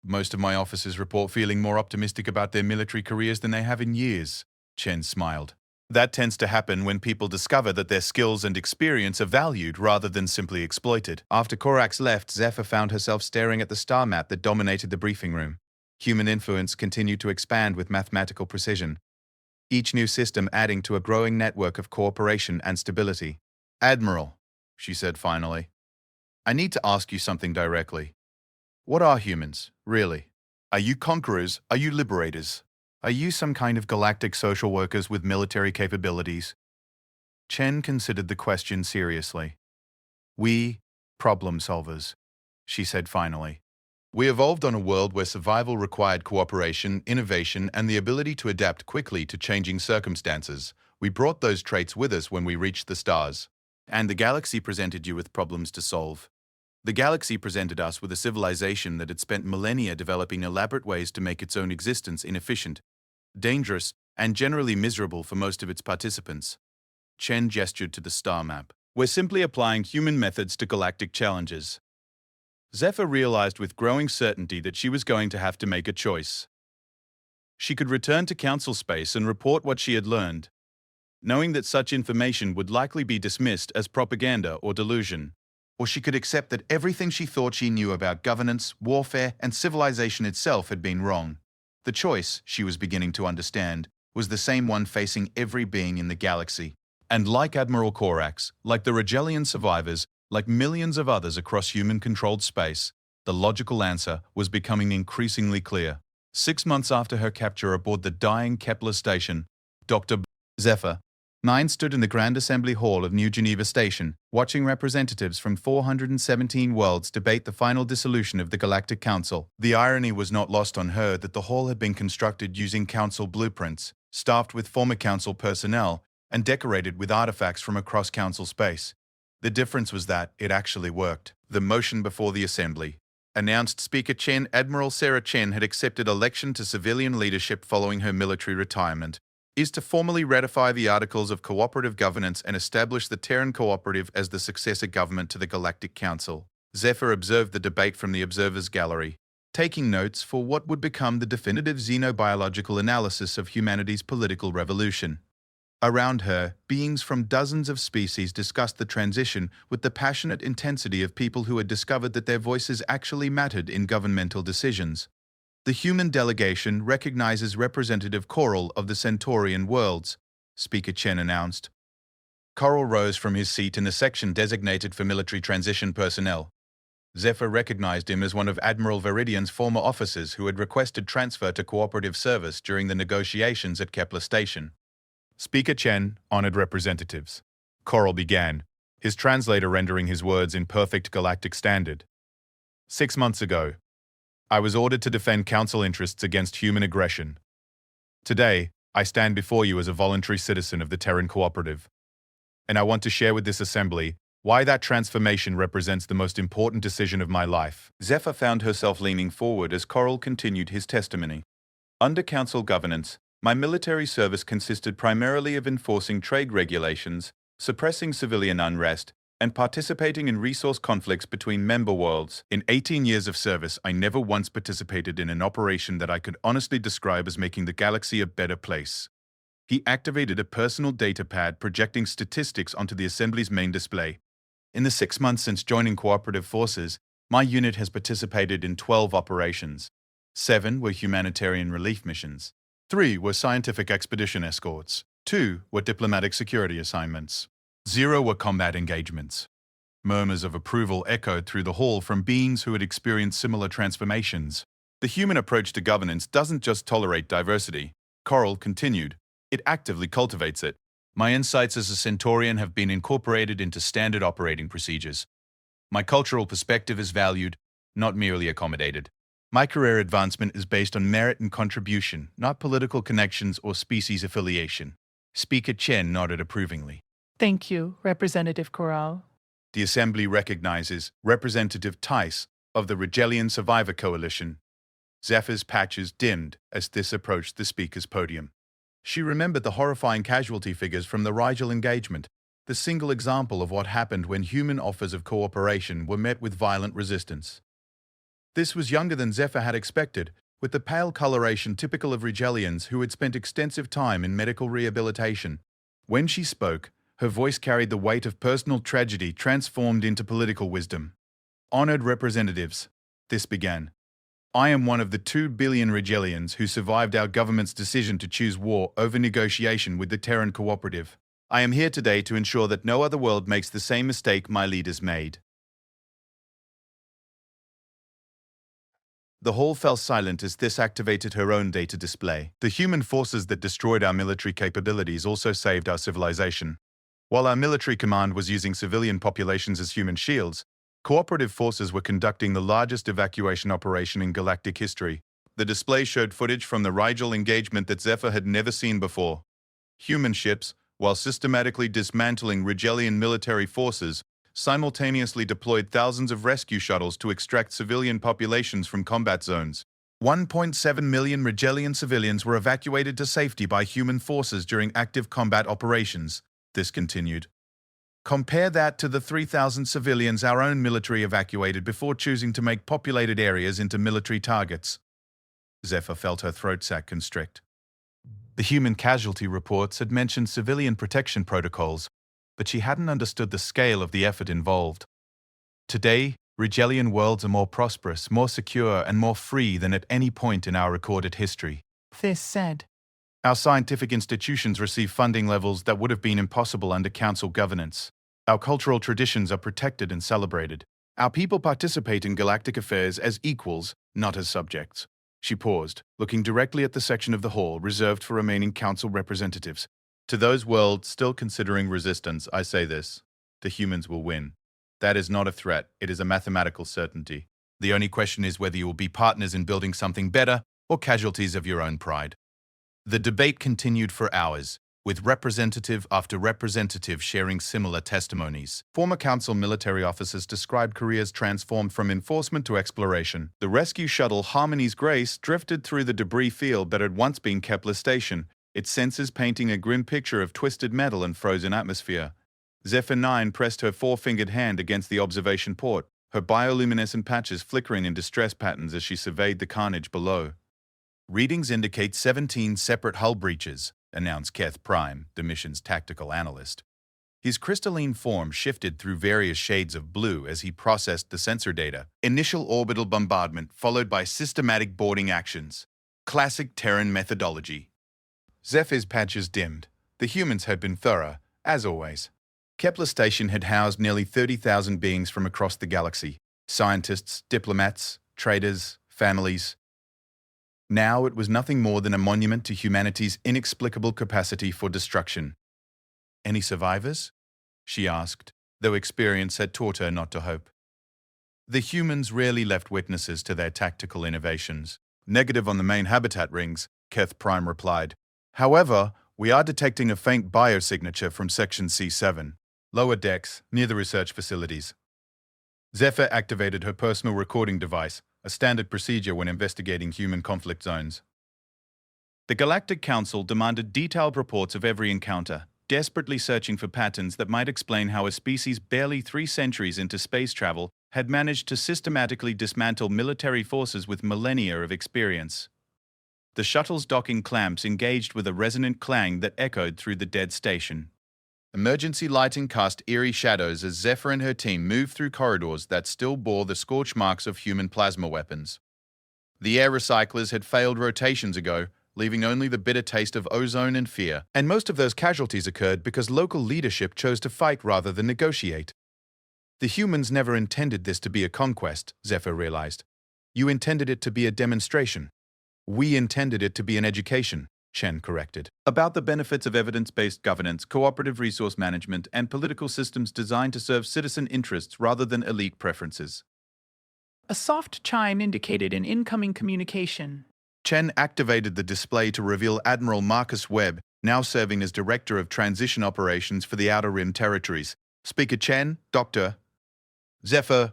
Most of my officers report feeling more optimistic about their military careers than they have in years, Chen smiled. That tends to happen when people discover that their skills and experience are valued rather than simply exploited. After Corax left, Zephyr found herself staring at the star map that dominated the briefing room. Human influence continued to expand with mathematical precision, each new system adding to a growing network of cooperation and stability. Admiral, she said finally, I need to ask you something directly. What are humans, really? Are you conquerors? Are you liberators? Are you some kind of galactic social workers with military capabilities? Chen considered the question seriously. We, problem solvers, she said finally. We evolved on a world where survival required cooperation, innovation, and the ability to adapt quickly to changing circumstances. We brought those traits with us when we reached the stars. And the galaxy presented you with problems to solve. The galaxy presented us with a civilization that had spent millennia developing elaborate ways to make its own existence inefficient, dangerous, and generally miserable for most of its participants. Chen gestured to the star map. We're simply applying human methods to galactic challenges. Zephyr realized with growing certainty that she was going to have to make a choice. She could return to Council space and report what she had learned, knowing that such information would likely be dismissed as propaganda or delusion. Or she could accept that everything she thought she knew about governance, warfare, and civilization itself had been wrong. The choice, she was beginning to understand, was the same one facing every being in the galaxy. And like Admiral Korax, like the Regellian survivors, like millions of others across human-controlled space, the logical answer was becoming increasingly clear. 6 months after her capture aboard the dying Kepler station, Dr. Zephyr 9 stood in the Grand Assembly Hall of New Geneva Station, watching representatives from 417 worlds debate the final dissolution of the Galactic Council. The irony was not lost on her that the hall had been constructed using Council blueprints, staffed with former Council personnel, and decorated with artifacts from across Council space. The difference was that it actually worked. The motion before the Assembly announced Speaker Chen. Admiral Sarah Chen had accepted election to civilian leadership following her military retirement, is to formally ratify the Articles of Cooperative Governance and establish the Terran Cooperative as the successor government to the Galactic Council. Zephyr observed the debate from the observers' gallery, taking notes for what would become the definitive xenobiological analysis of humanity's political revolution. Around her, beings from dozens of species discussed the transition with the passionate intensity of people who had discovered that their voices actually mattered in governmental decisions. The human delegation recognizes Representative Coral of the Centaurian worlds, Speaker Chen announced. Coral rose from his seat in the section designated for military transition personnel. Zephyr recognized him as one of Admiral Viridian's former officers who had requested transfer to cooperative service during the negotiations at Kepler Station. Speaker Chen honored representatives. Coral began, his translator rendering his words in perfect galactic standard. 6 months ago, I was ordered to defend Council interests against human aggression. Today, I stand before you as a voluntary citizen of the Terran Cooperative. And I want to share with this assembly why that transformation represents the most important decision of my life. Zephyr found herself leaning forward as Coral continued his testimony. Under Council governance, my military service consisted primarily of enforcing trade regulations, suppressing civilian unrest, and participating in resource conflicts between member worlds. In 18 years of service, I never once participated in an operation that I could honestly describe as making the galaxy a better place. He activated a personal data pad projecting statistics onto the Assembly's main display. In the 6 months since joining cooperative forces, my unit has participated in 12 operations. 7 were humanitarian relief missions. 3 were scientific expedition escorts. 2 were diplomatic security assignments. 0 were combat engagements. Murmurs of approval echoed through the hall from beings who had experienced similar transformations. The human approach to governance doesn't just tolerate diversity, Coral continued. It actively cultivates it. My insights as a Centaurian have been incorporated into standard operating procedures. My cultural perspective is valued, not merely accommodated. My career advancement is based on merit and contribution, not political connections or species affiliation. Speaker Chen nodded approvingly. Thank you, Representative Coral. The Assembly recognizes Representative Tice of the Regellian Survivor Coalition. Zephyr's patches dimmed as this approached the speaker's podium. She remembered the horrifying casualty figures from the Rigel engagement, the single example of what happened when human offers of cooperation were met with violent resistance. This was younger than Zephyr had expected, with the pale coloration typical of Regellians who had spent extensive time in medical rehabilitation. When she spoke, her voice carried the weight of personal tragedy transformed into political wisdom. Honored representatives, this began. I am one of the 2 billion Regellians who survived our government's decision to choose war over negotiation with the Terran Cooperative. I am here today to ensure that no other world makes the same mistake my leaders made. The hall fell silent as this activated her own data display. The human forces that destroyed our military capabilities also saved our civilization. While our military command was using civilian populations as human shields, cooperative forces were conducting the largest evacuation operation in galactic history. The display showed footage from the Rigel engagement that Zephyr had never seen before. Human ships, while systematically dismantling Regellian military forces, simultaneously deployed thousands of rescue shuttles to extract civilian populations from combat zones. 1.7 million Regelian civilians were evacuated to safety by human forces during active combat operations, this continued. Compare that to the 3,000 civilians our own military evacuated before choosing to make populated areas into military targets. Zephyr felt her throat sac constrict. The human casualty reports had mentioned civilian protection protocols, but she hadn't understood the scale of the effort involved. Today, Regelian worlds are more prosperous, more secure, and more free than at any point in our recorded history. This said, Our scientific institutions receive funding levels that would have been impossible under council governance. Our cultural traditions are protected and celebrated. Our people participate in galactic affairs as equals, not as subjects. She paused, looking directly at the section of the hall reserved for remaining council representatives. To those worlds still considering resistance, I say this: the humans will win. That is not a threat, it is a mathematical certainty. The only question is whether you will be partners in building something better or casualties of your own pride. The debate continued for hours, with representative after representative sharing similar testimonies. Former council military officers described careers transformed from enforcement to exploration. The rescue shuttle Harmony's Grace drifted through the debris field that had once been Kepler Station, its sensors painting a grim picture of twisted metal and frozen atmosphere. Zephyr 9 pressed her four-fingered hand against the observation port, her bioluminescent patches flickering in distress patterns as she surveyed the carnage below. Readings indicate 17 separate hull breaches, announced Keth Prime, the mission's tactical analyst. His crystalline form shifted through various shades of blue as he processed the sensor data. Initial orbital bombardment followed by systematic boarding actions. Classic Terran methodology. Zephyr's patches dimmed. The humans had been thorough, as always. Kepler Station had housed nearly 30,000 beings from across the galaxy. Scientists, diplomats, traders, families. Now it was nothing more than a monument to humanity's inexplicable capacity for destruction. Any survivors? She asked, though experience had taught her not to hope. The humans rarely left witnesses to their tactical innovations. Negative on the main habitat rings, Keth Prime replied. However, we are detecting a faint biosignature from Section C7, lower decks, near the research facilities. Zephyr activated her personal recording device, a standard procedure when investigating human conflict zones. The Galactic Council demanded detailed reports of every encounter, desperately searching for patterns that might explain how a species barely 3 centuries into space travel had managed to systematically dismantle military forces with millennia of experience. The shuttle's docking clamps engaged with a resonant clang that echoed through the dead station. Emergency lighting cast eerie shadows as Zephyr and her team moved through corridors that still bore the scorch marks of human plasma weapons. The air recyclers had failed rotations ago, leaving only the bitter taste of ozone and fear. And most of those casualties occurred because local leadership chose to fight rather than negotiate. The humans never intended this to be a conquest, Zephyr realized. You intended it to be a demonstration. We intended it to be an education, Chen corrected. About the benefits of evidence-based governance, cooperative resource management, and political systems designed to serve citizen interests rather than elite preferences. a soft chime indicated an incoming communication. Chen activated the display to reveal Admiral Marcus Webb, now serving as Director of Transition Operations for the Outer Rim Territories. Speaker Chen, Dr. Zephyr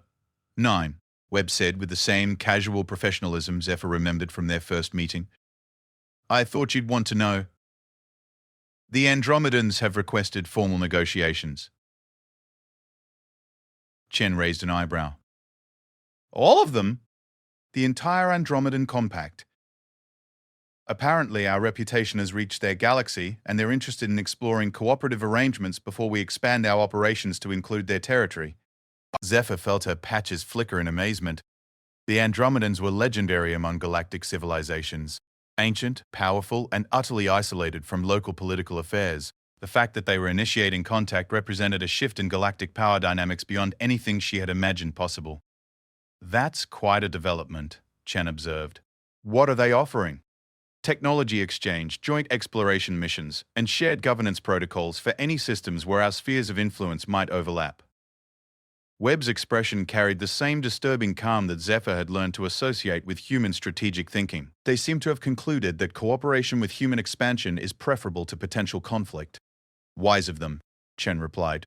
9, Webb said with the same casual professionalism Zephyr remembered from their first meeting. I thought you'd want to know. The Andromedans have requested formal negotiations. Chen raised an eyebrow. All of them? The entire Andromedan compact. Apparently, our reputation has reached their galaxy, and they're interested in exploring cooperative arrangements before we expand our operations to include their territory. Zephyr felt her patches flicker in amazement. The Andromedans were legendary among galactic civilizations. Ancient, powerful, and utterly isolated from local political affairs. The fact that they were initiating contact represented a shift in galactic power dynamics beyond anything she had imagined possible. That's quite a development, Chen observed. What are they offering? Technology exchange, joint exploration missions, and shared governance protocols for any systems where our spheres of influence might overlap. Webb's expression carried the same disturbing calm that Zephyr had learned to associate with human strategic thinking. They seem to have concluded that cooperation with human expansion is preferable to potential conflict. Wise of them, Chen replied.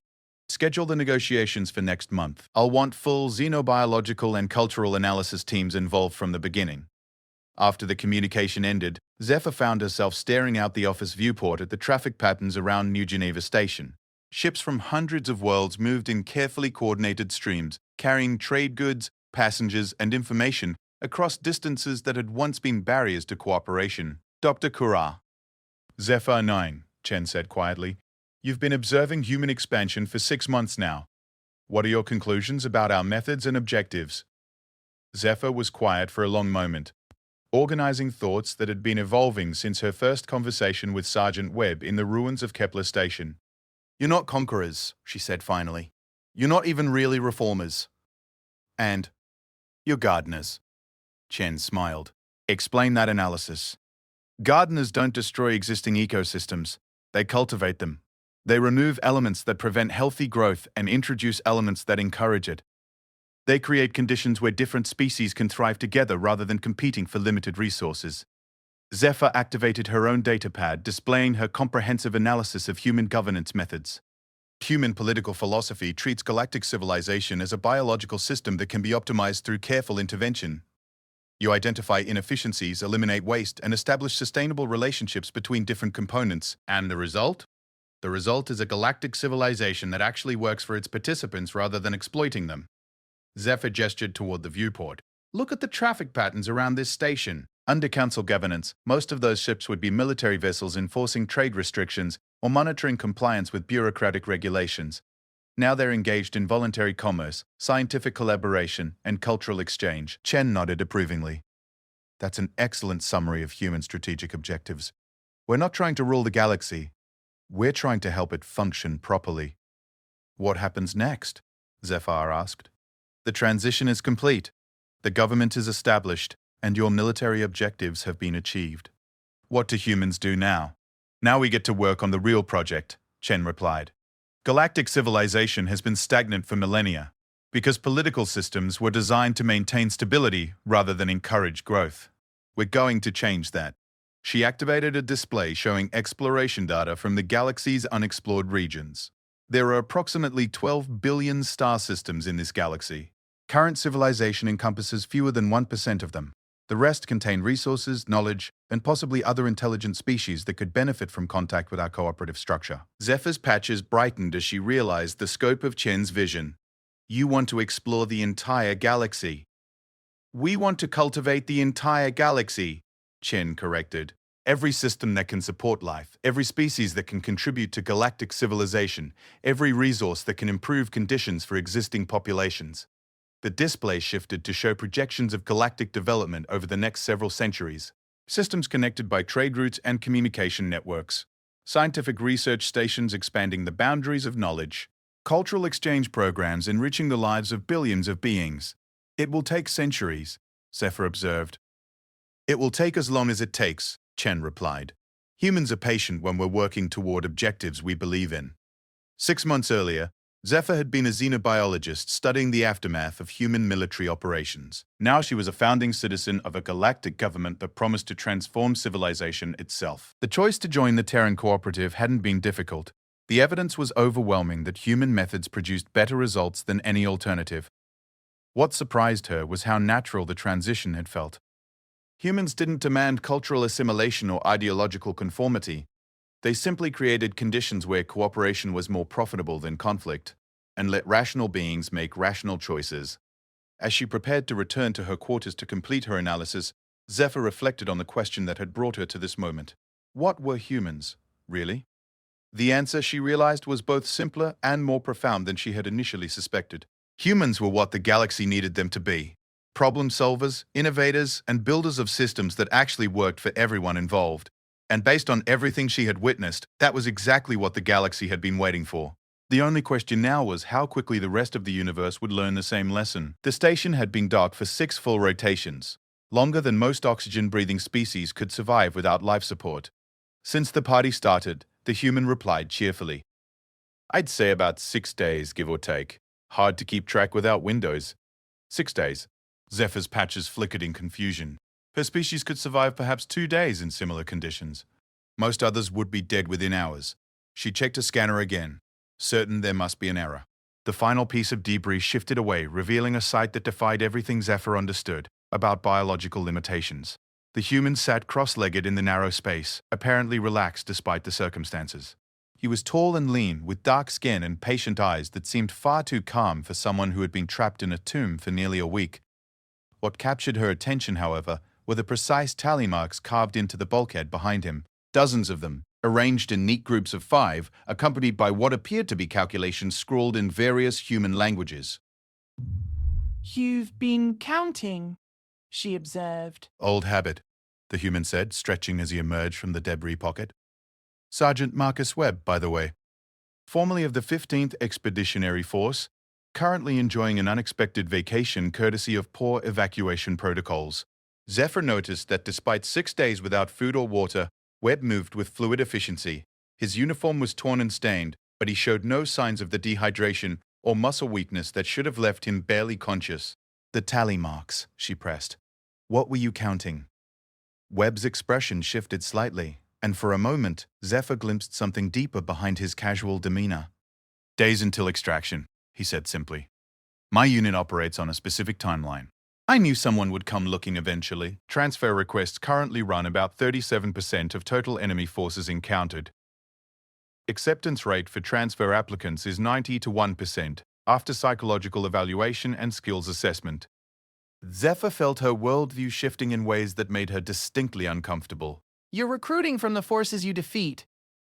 Schedule the negotiations for next month. I'll want full xenobiological and cultural analysis teams involved from the beginning. After the communication ended, Zephyr found herself staring out the office viewport at the traffic patterns around New Geneva Station. Ships from hundreds of worlds moved in carefully coordinated streams, carrying trade goods, passengers, and information across distances that had once been barriers to cooperation. Dr. Kura. Zephyr 9, Chen said quietly. You've been observing human expansion for 6 months now. What are your conclusions about our methods and objectives? Zephyr was quiet for a long moment, organizing thoughts that had been evolving since her first conversation with Sergeant Webb in the ruins of Kepler Station. You're not conquerors, she said finally. You're not even really reformers. And you're gardeners. Chen smiled. Explain that analysis. Gardeners don't destroy existing ecosystems. They cultivate them. They remove elements that prevent healthy growth and introduce elements that encourage it. They create conditions where different species can thrive together rather than competing for limited resources. Zephyr activated her own datapad, displaying her comprehensive analysis of human governance methods. Human political philosophy treats galactic civilization as a biological system that can be optimized through careful intervention. You identify inefficiencies, eliminate waste, and establish sustainable relationships between different components. And the result? The result is a galactic civilization that actually works for its participants rather than exploiting them. Zephyr gestured toward the viewport. Look at the traffic patterns around this station. Under Council governance, most of those ships would be military vessels enforcing trade restrictions or monitoring compliance with bureaucratic regulations. Now they're engaged in voluntary commerce, scientific collaboration, and cultural exchange. Chen nodded approvingly. That's an excellent summary of human strategic objectives. We're not trying to rule the galaxy. We're trying to help it function properly. What happens next? Zephyr asked. The transition is complete. The government is established, and your military objectives have been achieved. What do humans do now? Now we get to work on the real project, Chen replied. Galactic civilization has been stagnant for millennia because political systems were designed to maintain stability rather than encourage growth. We're going to change that. She activated a display showing exploration data from the galaxy's unexplored regions. There are approximately 12 billion star systems in this galaxy. Current civilization encompasses fewer than 1% of them. The rest contain resources, knowledge, and possibly other intelligent species that could benefit from contact with our cooperative structure. Zephyr's patches brightened as she realized the scope of Chen's vision. You want to explore the entire galaxy. We want to cultivate the entire galaxy, Chen corrected. Every system that can support life, every species that can contribute to galactic civilization, every resource that can improve conditions for existing populations. The display shifted to show projections of galactic development over the next several centuries. Systems connected by trade routes and communication networks. Scientific research stations expanding the boundaries of knowledge. Cultural exchange programs enriching the lives of billions of beings. It will take centuries, Zephyr observed. It will take as long as it takes, Chen replied. Humans are patient when we're working toward objectives we believe in. 6 months earlier, Zephyr had been a xenobiologist studying the aftermath of human military operations. Now she was a founding citizen of a galactic government that promised to transform civilization itself. The choice to join the Terran Cooperative hadn't been difficult. The evidence was overwhelming that human methods produced better results than any alternative. What surprised her was how natural the transition had felt. Humans didn't demand cultural assimilation or ideological conformity. They simply created conditions where cooperation was more profitable than conflict, and let rational beings make rational choices. As she prepared to return to her quarters to complete her analysis, Zephyr reflected on the question that had brought her to this moment. What were humans, really? The answer, she realized, was both simpler and more profound than she had initially suspected. Humans were what the galaxy needed them to be. Problem solvers, innovators, and builders of systems that actually worked for everyone involved. And based on everything she had witnessed, that was exactly what the galaxy had been waiting for. The only question now was how quickly the rest of the universe would learn the same lesson. The station had been docked for 6 full rotations, longer than most oxygen-breathing species could survive without life support. Since the party started, the human replied cheerfully. I'd say about 6 days, give or take. Hard to keep track without windows. 6 days. Zephyr's patches flickered in confusion. Her species could survive perhaps 2 days in similar conditions. Most others would be dead within hours. She checked her scanner again. certain there must be an error. The final piece of debris shifted away, revealing a sight that defied everything Zephyr understood about biological limitations. The human sat cross-legged in the narrow space, apparently relaxed despite the circumstances. He was tall and lean, with dark skin and patient eyes that seemed far too calm for someone who had been trapped in a tomb for nearly a week. What captured her attention, however, were the precise tally marks carved into the bulkhead behind him, dozens of them, arranged in neat groups of 5, accompanied by what appeared to be calculations scrawled in various human languages. "You've been counting," she observed. Old habit, the human said, stretching as he emerged from the debris pocket. Sergeant Marcus Webb, by the way. Formerly of the 15th Expeditionary Force, currently enjoying an unexpected vacation courtesy of poor evacuation protocols. Zephyr noticed that despite 6 days without food or water, Webb moved with fluid efficiency. His uniform was torn and stained, but he showed no signs of the dehydration or muscle weakness that should have left him barely conscious. The tally marks, she pressed. What were you counting? Webb's expression shifted slightly, and for a moment, Zephyr glimpsed something deeper behind his casual demeanor. Days until extraction, he said simply. My unit operates on a specific timeline. I knew someone would come looking eventually. Transfer requests currently run about 37% of total enemy forces encountered. Acceptance rate for transfer applicants is 90 to 1% after psychological evaluation and skills assessment. Zephyr felt her worldview shifting in ways that made her distinctly uncomfortable. You're recruiting from the forces you defeat.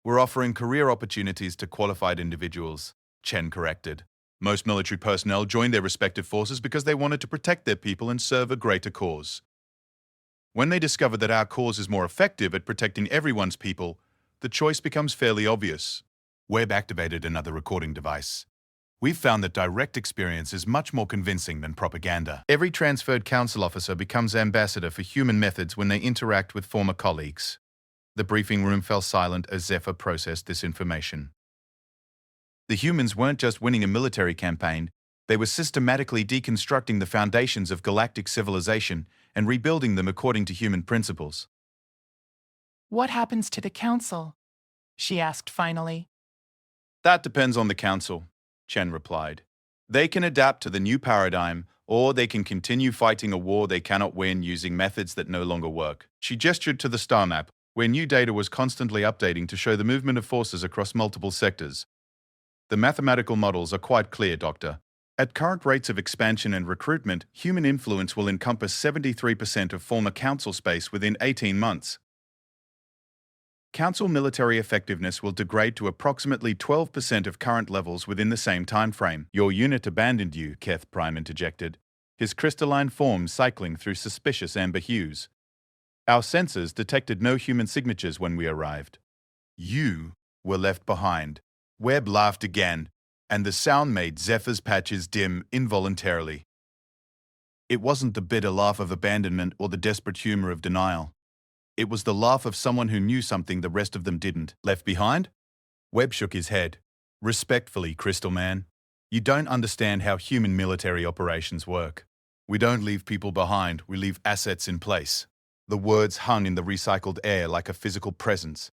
We're offering career opportunities to qualified individuals, Chen corrected. Most military personnel joined their respective forces because they wanted to protect their people and serve a greater cause. When they discover that our cause is more effective at protecting everyone's people, the choice becomes fairly obvious. Webb activated another recording device. We've found that direct experience is much more convincing than propaganda. Every transferred council officer becomes ambassador for human methods when they interact with former colleagues. The briefing room fell silent as Zephyr processed this information. The humans weren't just winning a military campaign, they were systematically deconstructing the foundations of galactic civilization and rebuilding them according to human principles. "What happens to the council?" she asked finally. That depends on the council, Chen replied. They can adapt to the new paradigm, or they can continue fighting a war they cannot win using methods that no longer work. She gestured to the star map, where new data was constantly updating to show the movement of forces across multiple sectors. The mathematical models are quite clear, Doctor. At current rates of expansion and recruitment, human influence will encompass 73% of former council space within 18 months. Council military effectiveness will degrade to approximately 12% of current levels within the same time frame. Your unit abandoned you, Keth Prime interjected, his crystalline form cycling through suspicious amber hues. Our sensors detected no human signatures when we arrived. You were left behind. Webb laughed again, and the sound made Zephyr's patches dim involuntarily. It wasn't the bitter laugh of abandonment or the desperate humor of denial. It was the laugh of someone who knew something the rest of them didn't. Left behind? Webb shook his head. Respectfully, Crystal Man, you don't understand how human military operations work. We don't leave people behind, we leave assets in place. The words hung in the recycled air like a physical presence.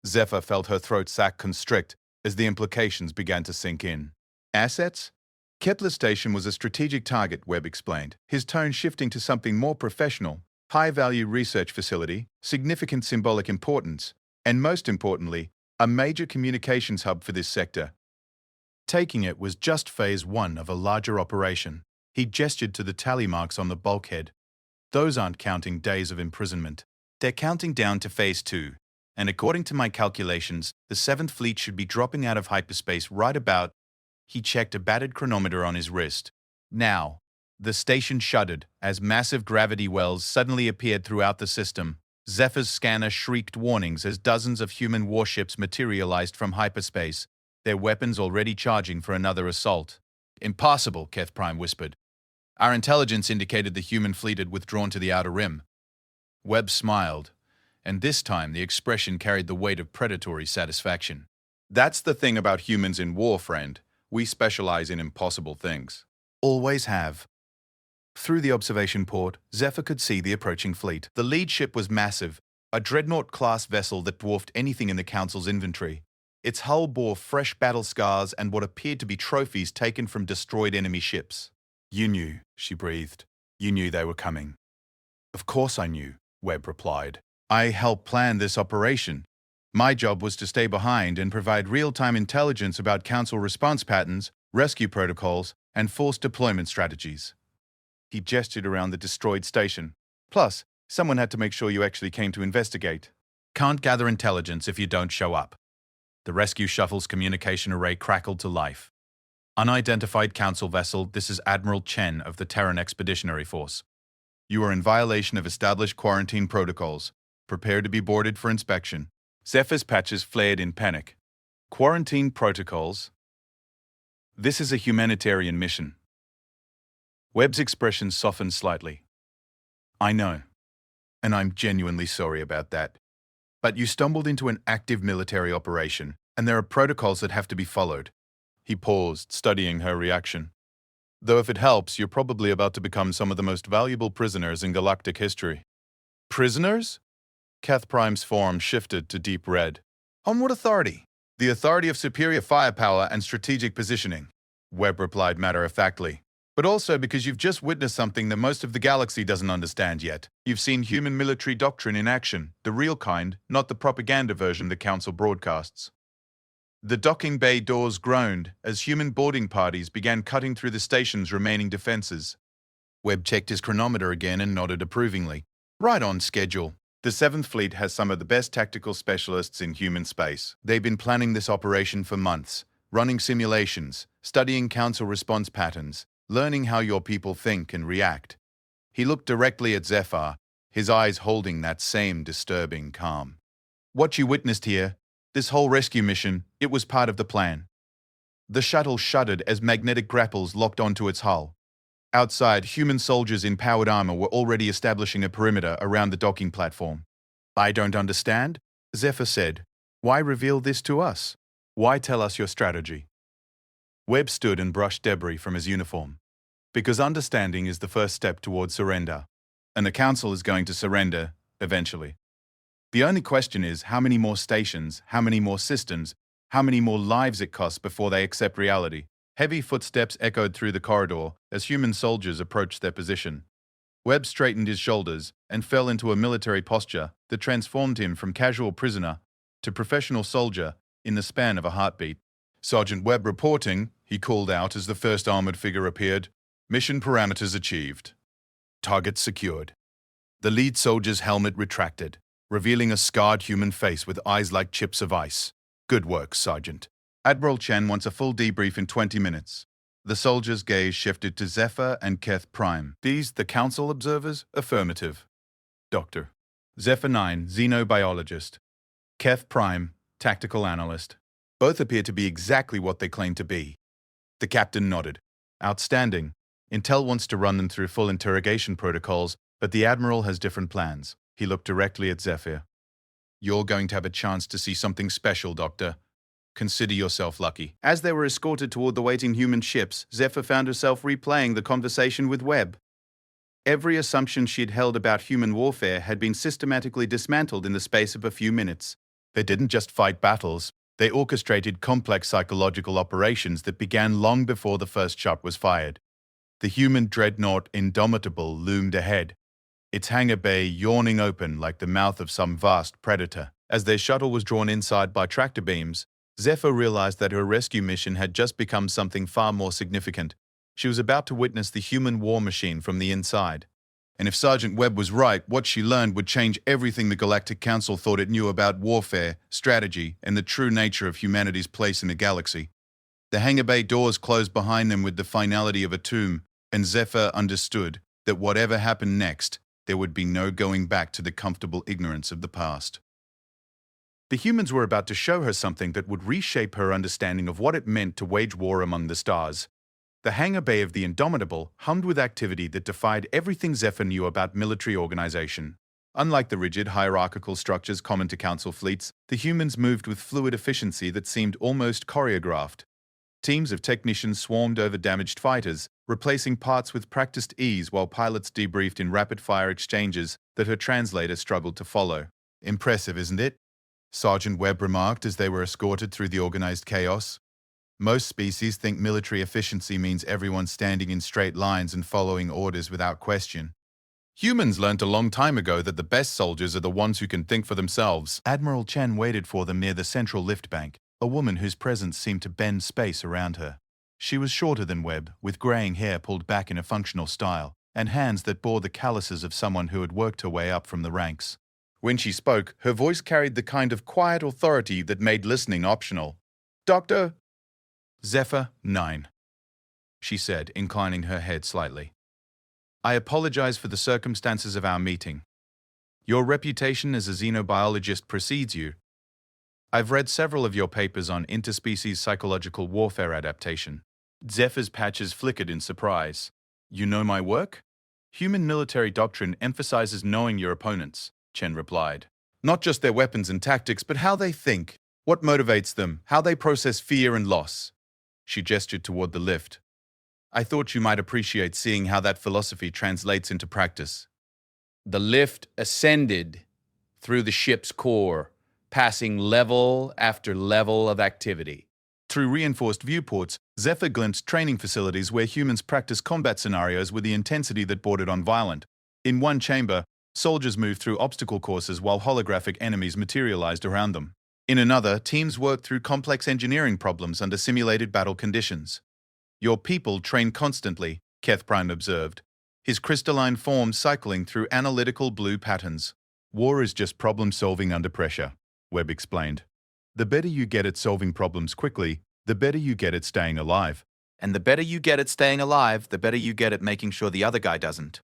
Zephyr felt her throat sac constrict as the implications began to sink in. Assets? Kepler Station was a strategic target, Webb explained, his tone shifting to something more professional. High-value research facility, significant symbolic importance, and most importantly, a major communications hub for this sector. Taking it was just phase 1 of a larger operation. He gestured to the tally marks on the bulkhead. Those aren't counting days of imprisonment. They're counting down to phase 2. And according to my calculations, the 7th Fleet should be dropping out of hyperspace right about... He checked a battered chronometer on his wrist. Now. The station shuddered as massive gravity wells suddenly appeared throughout the system. Zephyr's scanner shrieked warnings as dozens of human warships materialized from hyperspace, their weapons already charging for another assault. Impossible, Keth Prime whispered. Our intelligence indicated the human fleet had withdrawn to the outer rim. Webb smiled, and this time the expression carried the weight of predatory satisfaction. That's the thing about humans in war, friend. We specialize in impossible things. Always have. Through the observation port, Zephyr could see the approaching fleet. The lead ship was massive, a dreadnought-class vessel that dwarfed anything in the Council's inventory. Its hull bore fresh battle scars and what appeared to be trophies taken from destroyed enemy ships. "You knew," she breathed. "You knew they were coming." "Of course I knew," Webb replied. "I helped plan this operation. My job was to stay behind and provide real-time intelligence about Council response patterns, rescue protocols, and force deployment strategies." He gestured around the destroyed station. "Plus, someone had to make sure you actually came to investigate. Can't gather intelligence if you don't show up." The rescue shuttle's communication array crackled to life. "Unidentified Council vessel, this is Admiral Chen of the Terran Expeditionary Force. You are in violation of established quarantine protocols. Prepare to be boarded for inspection." Zephyr's patches flared in panic. "Quarantine protocols? This is a humanitarian mission." Webb's expression softened slightly. "I know, and I'm genuinely sorry about that. But you stumbled into an active military operation, and there are protocols that have to be followed." He paused, studying her reaction. "Though if it helps, you're probably about to become some of the most valuable prisoners in galactic history." "Prisoners?" Keth Prime's form shifted to deep red. "On what authority?" "The authority of superior firepower and strategic positioning," Webb replied matter-of-factly. "But also because you've just witnessed something that most of the galaxy doesn't understand yet. You've seen human military doctrine in action, the real kind, not the propaganda version the Council broadcasts." The docking bay doors groaned as human boarding parties began cutting through the station's remaining defenses. Webb checked his chronometer again and nodded approvingly. "Right on schedule. The 7th Fleet has some of the best tactical specialists in human space. They've been planning this operation for months, running simulations, studying Council response patterns, learning how your people think and react." He looked directly at Zephyr, his eyes holding that same disturbing calm. "What you witnessed here, this whole rescue mission, it was part of the plan." The shuttle shuddered as magnetic grapples locked onto its hull. Outside, human soldiers in powered armor were already establishing a perimeter around the docking platform. "I don't understand," Zephyr said. "Why reveal this to us? Why tell us your strategy?" Webb stood and brushed debris from his uniform. "Because understanding is the first step towards surrender. And the Council is going to surrender, eventually. The only question is how many more stations, how many more systems, how many more lives it costs before they accept reality." Heavy footsteps echoed through the corridor as human soldiers approached their position. Webb straightened his shoulders and fell into a military posture that transformed him from casual prisoner to professional soldier in the span of a heartbeat. "Sergeant Webb reporting," he called out as the first armored figure appeared. "Mission parameters achieved. Target secured." The lead soldier's helmet retracted, revealing a scarred human face with eyes like chips of ice. "Good work, Sergeant. Admiral Chen wants a full debrief in 20 minutes. The soldier's gaze shifted to Zephyr and Keth Prime. "These the Council observers?" "Affirmative." "Doctor." "Zephyr 9, xenobiologist. Keth Prime, tactical analyst. Both appear to be exactly what they claim to be." The captain nodded. "Outstanding. Intel wants to run them through full interrogation protocols, but the Admiral has different plans." He looked directly at Zephyr. "You're going to have a chance to see something special, Doctor. Consider yourself lucky." As they were escorted toward the waiting human ships, Zephyr found herself replaying the conversation with Webb. Every assumption she'd held about human warfare had been systematically dismantled in the space of a few minutes. They didn't just fight battles, they orchestrated complex psychological operations that began long before the first shot was fired. The human dreadnought Indomitable loomed ahead, its hangar bay yawning open like the mouth of some vast predator. As their shuttle was drawn inside by tractor beams, Zephyr realized that her rescue mission had just become something far more significant. She was about to witness the human war machine from the inside. And if Sergeant Webb was right, what she learned would change everything the Galactic Council thought it knew about warfare, strategy, and the true nature of humanity's place in the galaxy. The hangar bay doors closed behind them with the finality of a tomb, and Zephyr understood that whatever happened next, there would be no going back to the comfortable ignorance of the past. The humans were about to show her something that would reshape her understanding of what it meant to wage war among the stars. The hangar bay of the Indomitable hummed with activity that defied everything Zephyr knew about military organization. Unlike the rigid, hierarchical structures common to Council fleets, the humans moved with fluid efficiency that seemed almost choreographed. Teams of technicians swarmed over damaged fighters, replacing parts with practiced ease while pilots debriefed in rapid-fire exchanges that her translator struggled to follow. "Impressive, isn't it?" Sergeant Webb remarked as they were escorted through the organized chaos. Most species think military efficiency means everyone standing in straight lines and following orders without question. Humans learned a long time ago that the best soldiers are the ones who can think for themselves. Admiral Chen waited for them near the central lift bank, a woman whose presence seemed to bend space around her. She was shorter than Webb, with graying hair pulled back in a functional style, and hands that bore the calluses of someone who had worked her way up from the ranks. When she spoke, her voice carried the kind of quiet authority that made listening optional. "Doctor Zephyr 9, she said, inclining her head slightly. "I apologize for the circumstances of our meeting. Your reputation as a xenobiologist precedes you. I've read several of your papers on interspecies psychological warfare adaptation." Zephyr's patches flickered in surprise. "You know my work?" "Human military doctrine emphasizes knowing your opponents," Chen replied. "Not just their weapons and tactics, but how they think, what motivates them, how they process fear and loss." She gestured toward the lift. "I thought you might appreciate seeing how that philosophy translates into practice." The lift ascended through the ship's core, passing level after level of activity. Through reinforced viewports, Zephyr glimpsed training facilities where humans practice combat scenarios with the intensity that bordered on violent. In one chamber, soldiers moved through obstacle courses while holographic enemies materialized around them. In another, teams worked through complex engineering problems under simulated battle conditions. "Your people train constantly," Keth Prime observed, his crystalline form cycling through analytical blue patterns. "War is just problem-solving under pressure," Webb explained. "The better you get at solving problems quickly, the better you get at staying alive. And the better you get at staying alive, the better you get at making sure the other guy doesn't."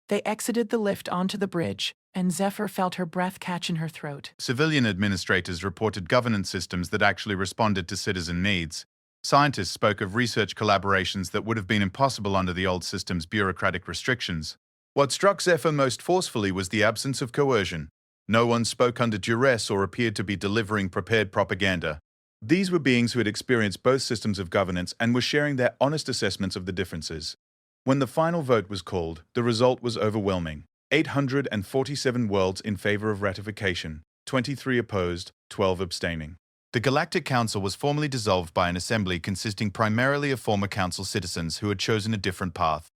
They exited the lift onto the bridge, and Zephyr felt her breath catch in her throat. Civilian administrators reported governance systems that actually responded to citizen needs. Scientists spoke of research collaborations that would have been impossible under the old system's bureaucratic restrictions. What struck Zephyr most forcefully was the absence of coercion. No one spoke under duress or appeared to be delivering prepared propaganda. These were beings who had experienced both systems of governance and were sharing their honest assessments of the differences. When the final vote was called, the result was overwhelming. 847 worlds in favor of ratification, 23 opposed, 12 abstaining. The Galactic Council was formally dissolved by an assembly consisting primarily of former Council citizens who had chosen a different path.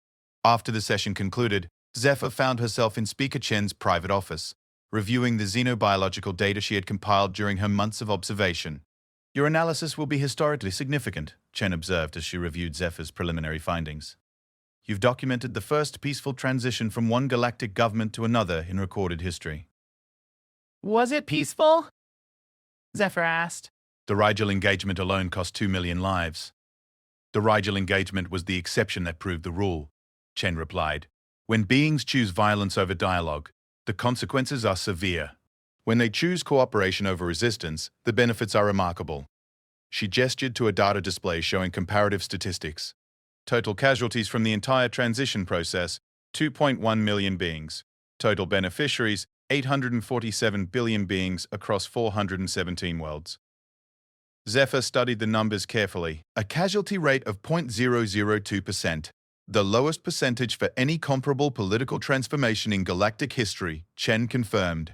After the session concluded, Zephyr found herself in Speaker Chen's private office, reviewing the xenobiological data she had compiled during her months of observation. "Your analysis will be historically significant," Chen observed as she reviewed Zephyr's preliminary findings. "You've documented the first peaceful transition from one galactic government to another in recorded history." Was it peaceful? Zephyr asked. "The Rigel engagement alone cost 2 million lives. The Rigel engagement was the exception that proved the rule," Chen replied. "When beings choose violence over dialogue, the consequences are severe. When they choose cooperation over resistance, the benefits are remarkable." She gestured to a data display showing comparative statistics. Total casualties from the entire transition process, 2.1 million beings. Total beneficiaries, 847 billion beings across 417 worlds. Zephyr studied the numbers carefully. A casualty rate of 0.002%, the lowest percentage for any comparable political transformation in galactic history, Chen confirmed.